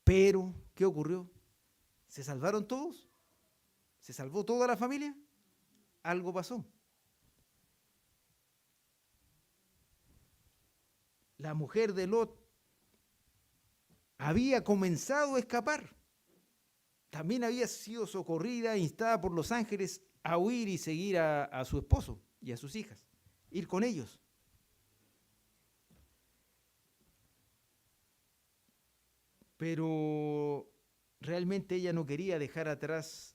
Pero, ¿qué ocurrió? ¿Se salvaron todos? ¿Se salvó toda la familia? Algo pasó. La mujer de Lot había comenzado a escapar. También había sido socorrida, instada por los ángeles a huir y seguir a su esposo y a sus hijas, ir con ellos. Pero realmente ella no quería dejar atrás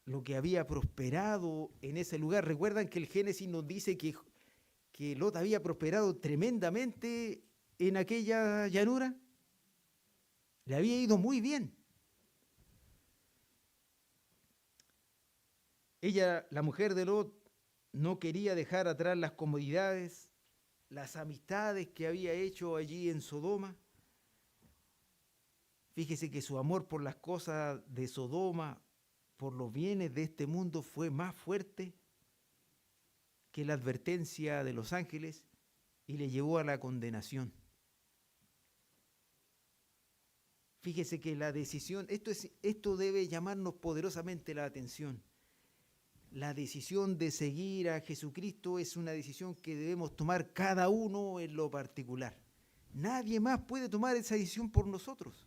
lo que había prosperado en ese lugar. ¿Recuerdan que el Génesis nos dice que Lot había prosperado tremendamente en aquella llanura? Le había ido muy bien. Ella, la mujer de Lot, no quería dejar atrás las comodidades, las amistades que había hecho allí en Sodoma. Fíjese que su amor por las cosas de Sodoma, por los bienes de este mundo, fue más fuerte que la advertencia de los ángeles y le llevó a la condenación. Fíjese que la decisión, esto debe llamarnos poderosamente la atención. La decisión de seguir a Jesucristo es una decisión que debemos tomar cada uno en lo particular. Nadie más puede tomar esa decisión por nosotros.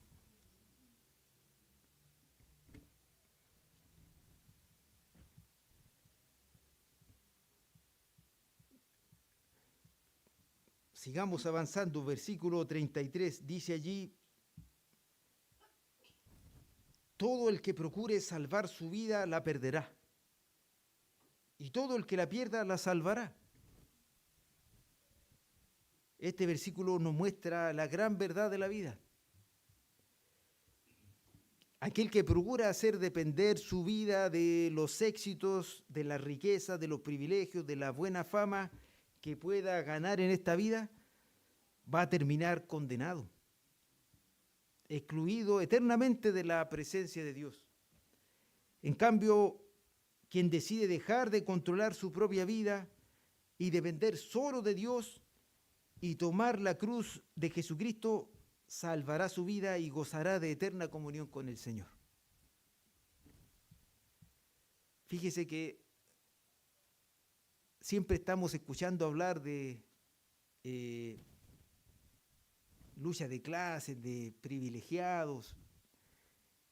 Sigamos avanzando, versículo 33, dice allí: todo el que procure salvar su vida la perderá, y todo el que la pierda la salvará. Este versículo nos muestra la gran verdad de la vida. aquel que procura hacer depender su vida de los éxitos, de la riqueza, de los privilegios, de la buena fama que pueda ganar en esta vida, va a terminar condenado, excluido eternamente de la presencia de Dios. En cambio, quien decide dejar de controlar su propia vida y depender solo de Dios y tomar la cruz de Jesucristo, salvará su vida y gozará de eterna comunión con el Señor. Fíjese que siempre estamos escuchando hablar de lucha de clases, de privilegiados,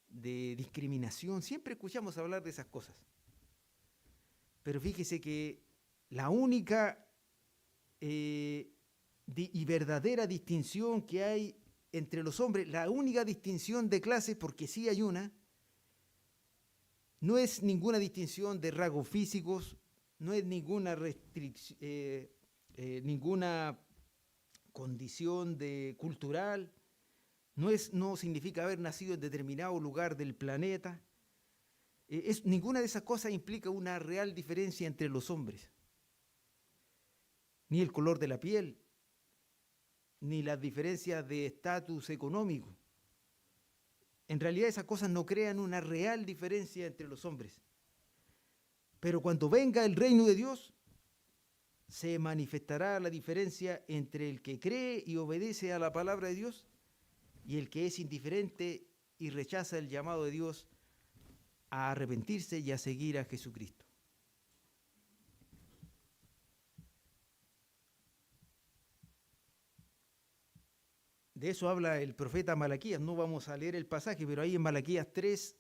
de discriminación. Siempre escuchamos hablar de esas cosas. Pero fíjese que la única y verdadera distinción que hay entre los hombres, la única distinción de clases, porque sí hay una, no es ninguna distinción de rasgos físicos, no es ninguna restricción, ninguna condición cultural, no significa haber nacido en determinado lugar del planeta. Ninguna de esas cosas implica una real diferencia entre los hombres. Ni el color de la piel, ni las diferencias de estatus económico. En realidad esas cosas no crean una real diferencia entre los hombres. Pero cuando venga el reino de Dios, se manifestará la diferencia entre el que cree y obedece a la palabra de Dios y el que es indiferente y rechaza el llamado de Dios a arrepentirse y a seguir a Jesucristo. De eso habla el profeta Malaquías. No vamos a leer el pasaje, pero ahí en Malaquías 3,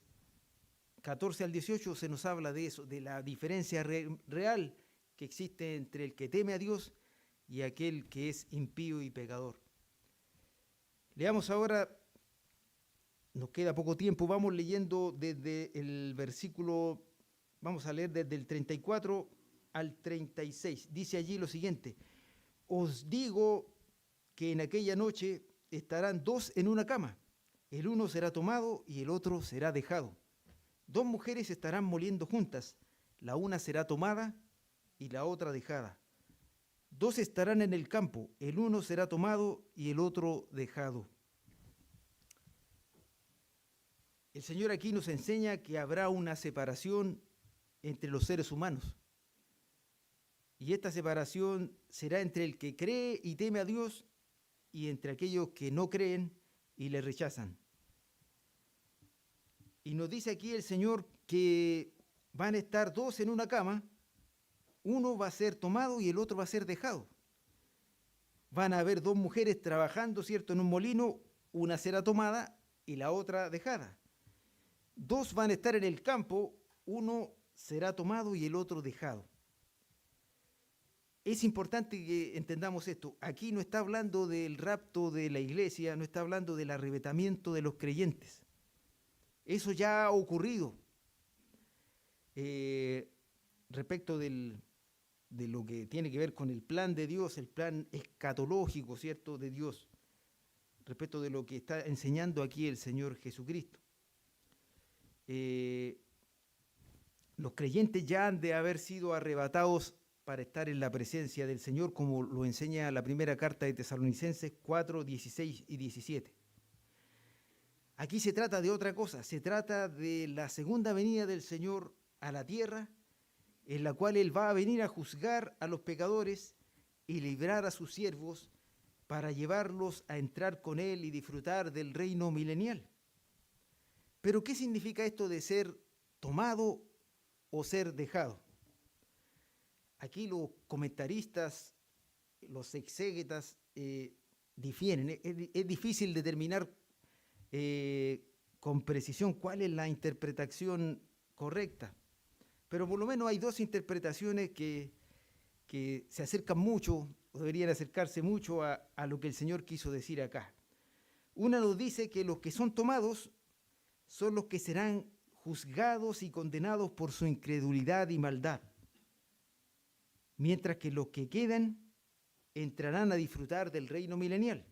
14 al 18 se nos habla de eso, de la diferencia real que existe entre el que teme a Dios y aquel que es impío y pecador. Leamos ahora, nos queda poco tiempo, vamos leyendo desde el versículo, vamos a leer desde el 34 al 36. Dice allí lo siguiente: os digo que en aquella noche estarán dos en una cama, el uno será tomado y el otro será dejado. Dos mujeres estarán moliendo juntas, la una será tomada y la otra dejada. Dos estarán en el campo, el uno será tomado y el otro dejado. El Señor aquí nos enseña que habrá una separación entre los seres humanos. Y esta separación será entre el que cree y teme a Dios y entre aquellos que no creen y le rechazan. Y nos dice aquí el Señor que van a estar dos en una cama, uno va a ser tomado y el otro va a ser dejado. Van a haber dos mujeres trabajando, ¿cierto?, en un molino, una será tomada y la otra dejada. Dos van a estar en el campo, uno será tomado y el otro dejado. Es importante que entendamos esto. Aquí no está hablando del rapto de la iglesia, no está hablando del arrebatamiento de los creyentes. Eso ya ha ocurrido. Respecto de lo que tiene que ver con el plan de Dios, el plan escatológico, ¿cierto?, de Dios, respecto de lo que está enseñando aquí el Señor Jesucristo. Los creyentes ya han de haber sido arrebatados para estar en la presencia del Señor, como lo enseña la primera carta de Tesalonicenses 4, 16 y 17. Aquí se trata de otra cosa, se trata de la segunda venida del Señor a la tierra, en la cual Él va a venir a juzgar a los pecadores y librar a sus siervos para llevarlos a entrar con Él y disfrutar del reino milenial. Pero ¿qué significa esto de ser tomado o ser dejado? Aquí los comentaristas, los exégetas difieren. Es difícil determinar con precisión cuál es la interpretación correcta. Pero por lo menos hay dos interpretaciones que se acercan mucho, o deberían acercarse mucho a lo que el Señor quiso decir acá. Una nos dice que los que son tomados son los que serán juzgados y condenados por su incredulidad y maldad, mientras que los que quedan entrarán a disfrutar del reino milenial.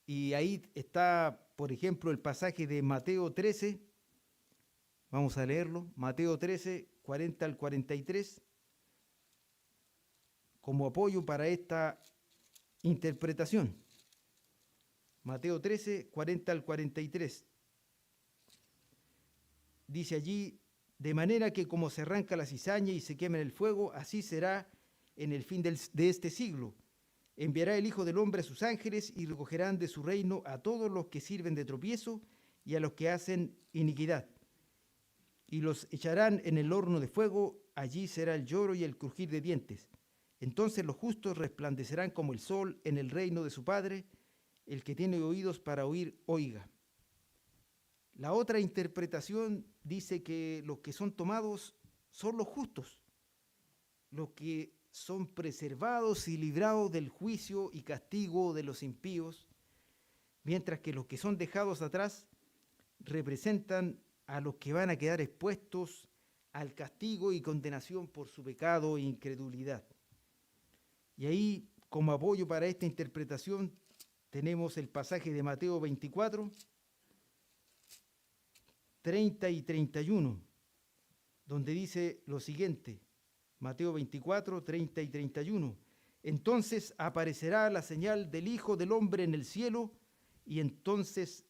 Y ahí está por ejemplo, el pasaje de Mateo 13, vamos a leerlo, Mateo 13, 40 al 43, como apoyo para esta interpretación. Mateo 13, 40 al 43. Dice allí, de manera que como se arranca la cizaña y se quema en el fuego, así será en el fin de este siglo. Enviará el Hijo del Hombre a sus ángeles y recogerán de su reino a todos los que sirven de tropiezo y a los que hacen iniquidad. Y los echarán en el horno de fuego, allí será el lloro y el crujir de dientes. Entonces los justos resplandecerán como el sol en el reino de su Padre. El que tiene oídos para oír, oiga. La otra interpretación dice que los que son tomados son los justos, los que son preservados y librados del juicio y castigo de los impíos, mientras que los que son dejados atrás representan a los que van a quedar expuestos al castigo y condenación por su pecado e incredulidad. Y ahí, como apoyo para esta interpretación, tenemos el pasaje de Mateo 24, 30 y 31, donde dice lo siguiente, Mateo 24, 30 y 31. Entonces aparecerá la señal del Hijo del Hombre en el cielo, y entonces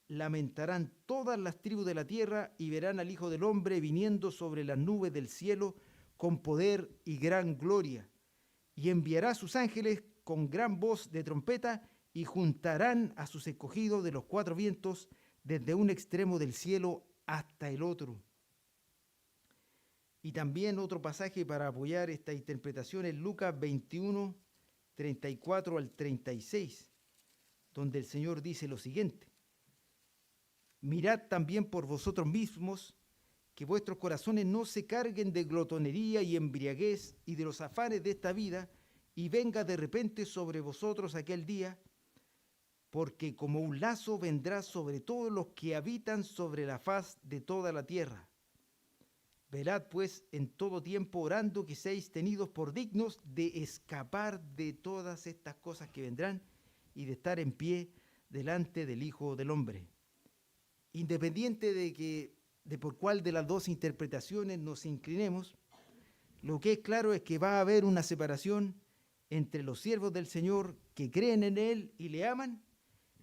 lamentarán todas las tribus de la tierra y verán al Hijo del Hombre viniendo sobre las nubes del cielo con poder y gran gloria. Y enviará a sus ángeles con gran voz de trompeta y juntarán a sus escogidos de los cuatro vientos desde un extremo del cielo hasta el otro. Y también otro pasaje para apoyar esta interpretación es Lucas 21, 34 al 36, donde el Señor dice lo siguiente: mirad también por vosotros mismos que vuestros corazones no se carguen de glotonería y embriaguez y de los afanes de esta vida, y venga de repente sobre vosotros aquel día, porque como un lazo vendrá sobre todos los que habitan sobre la faz de toda la tierra. Velad pues en todo tiempo orando que seáis tenidos por dignos de escapar de todas estas cosas que vendrán y de estar en pie delante del Hijo del Hombre. Independiente de por cuál de las dos interpretaciones nos inclinemos, lo que es claro es que va a haber una separación entre los siervos del Señor que creen en Él y le aman,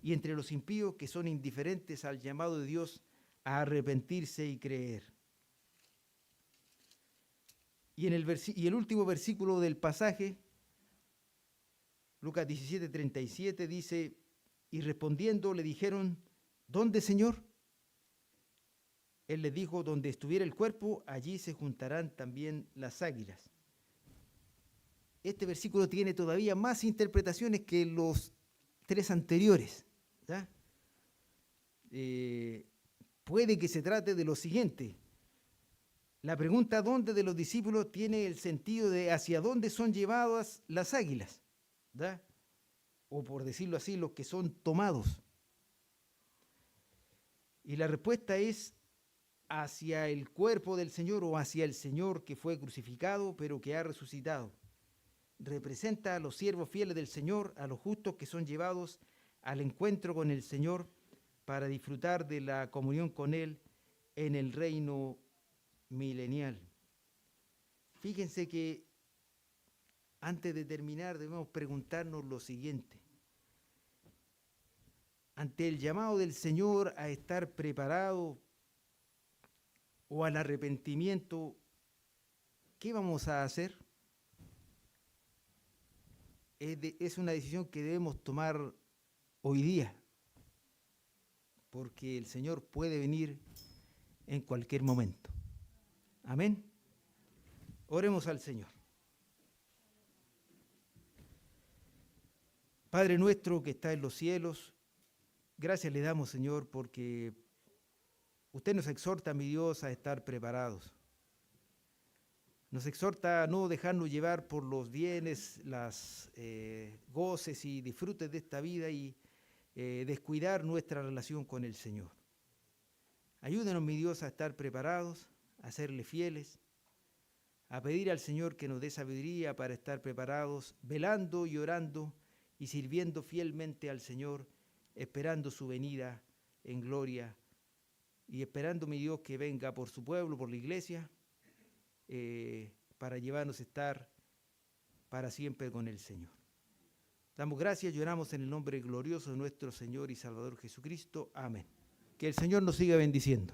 y entre los impíos que son indiferentes al llamado de Dios a arrepentirse y creer. Y el último versículo del pasaje, Lucas 17, 37, dice, y respondiendo le dijeron, ¿dónde, Señor? Él les dijo, donde estuviera el cuerpo, allí se juntarán también las águilas. Este versículo tiene todavía más interpretaciones que los tres anteriores. ¿Ya? Puede que se trate de lo siguiente. La pregunta ¿dónde? De los discípulos tiene el sentido de hacia dónde son llevadas las águilas, ¿verdad? O por decirlo así, los que son tomados. Y la respuesta es hacia el cuerpo del Señor o hacia el Señor que fue crucificado pero que ha resucitado. Representa a los siervos fieles del Señor, a los justos que son llevados al encuentro con el Señor para disfrutar de la comunión con Él en el reino milenial. Fíjense que antes de terminar debemos preguntarnos lo siguiente. Ante el llamado del Señor a estar preparado o al arrepentimiento, ¿qué vamos a hacer? Es una decisión que debemos tomar hoy día, porque el Señor puede venir en cualquier momento. Amén. Oremos al Señor. Padre nuestro que está en los cielos, gracias le damos, Señor, porque usted nos exhorta, mi Dios, a estar preparados. Nos exhorta a no dejarnos llevar por los bienes, las goces y disfrutes de esta vida y descuidar nuestra relación con el Señor. Ayúdenos, mi Dios, a estar preparados, a serle fieles, a pedir al Señor que nos dé sabiduría para estar preparados, velando y orando y sirviendo fielmente al Señor esperando su venida en gloria y esperando, mi Dios, que venga por su pueblo, por la iglesia, para llevarnos a estar para siempre con el Señor. Damos gracias, lloramos en el nombre glorioso de nuestro Señor y Salvador Jesucristo. Amén. Que el Señor nos siga bendiciendo.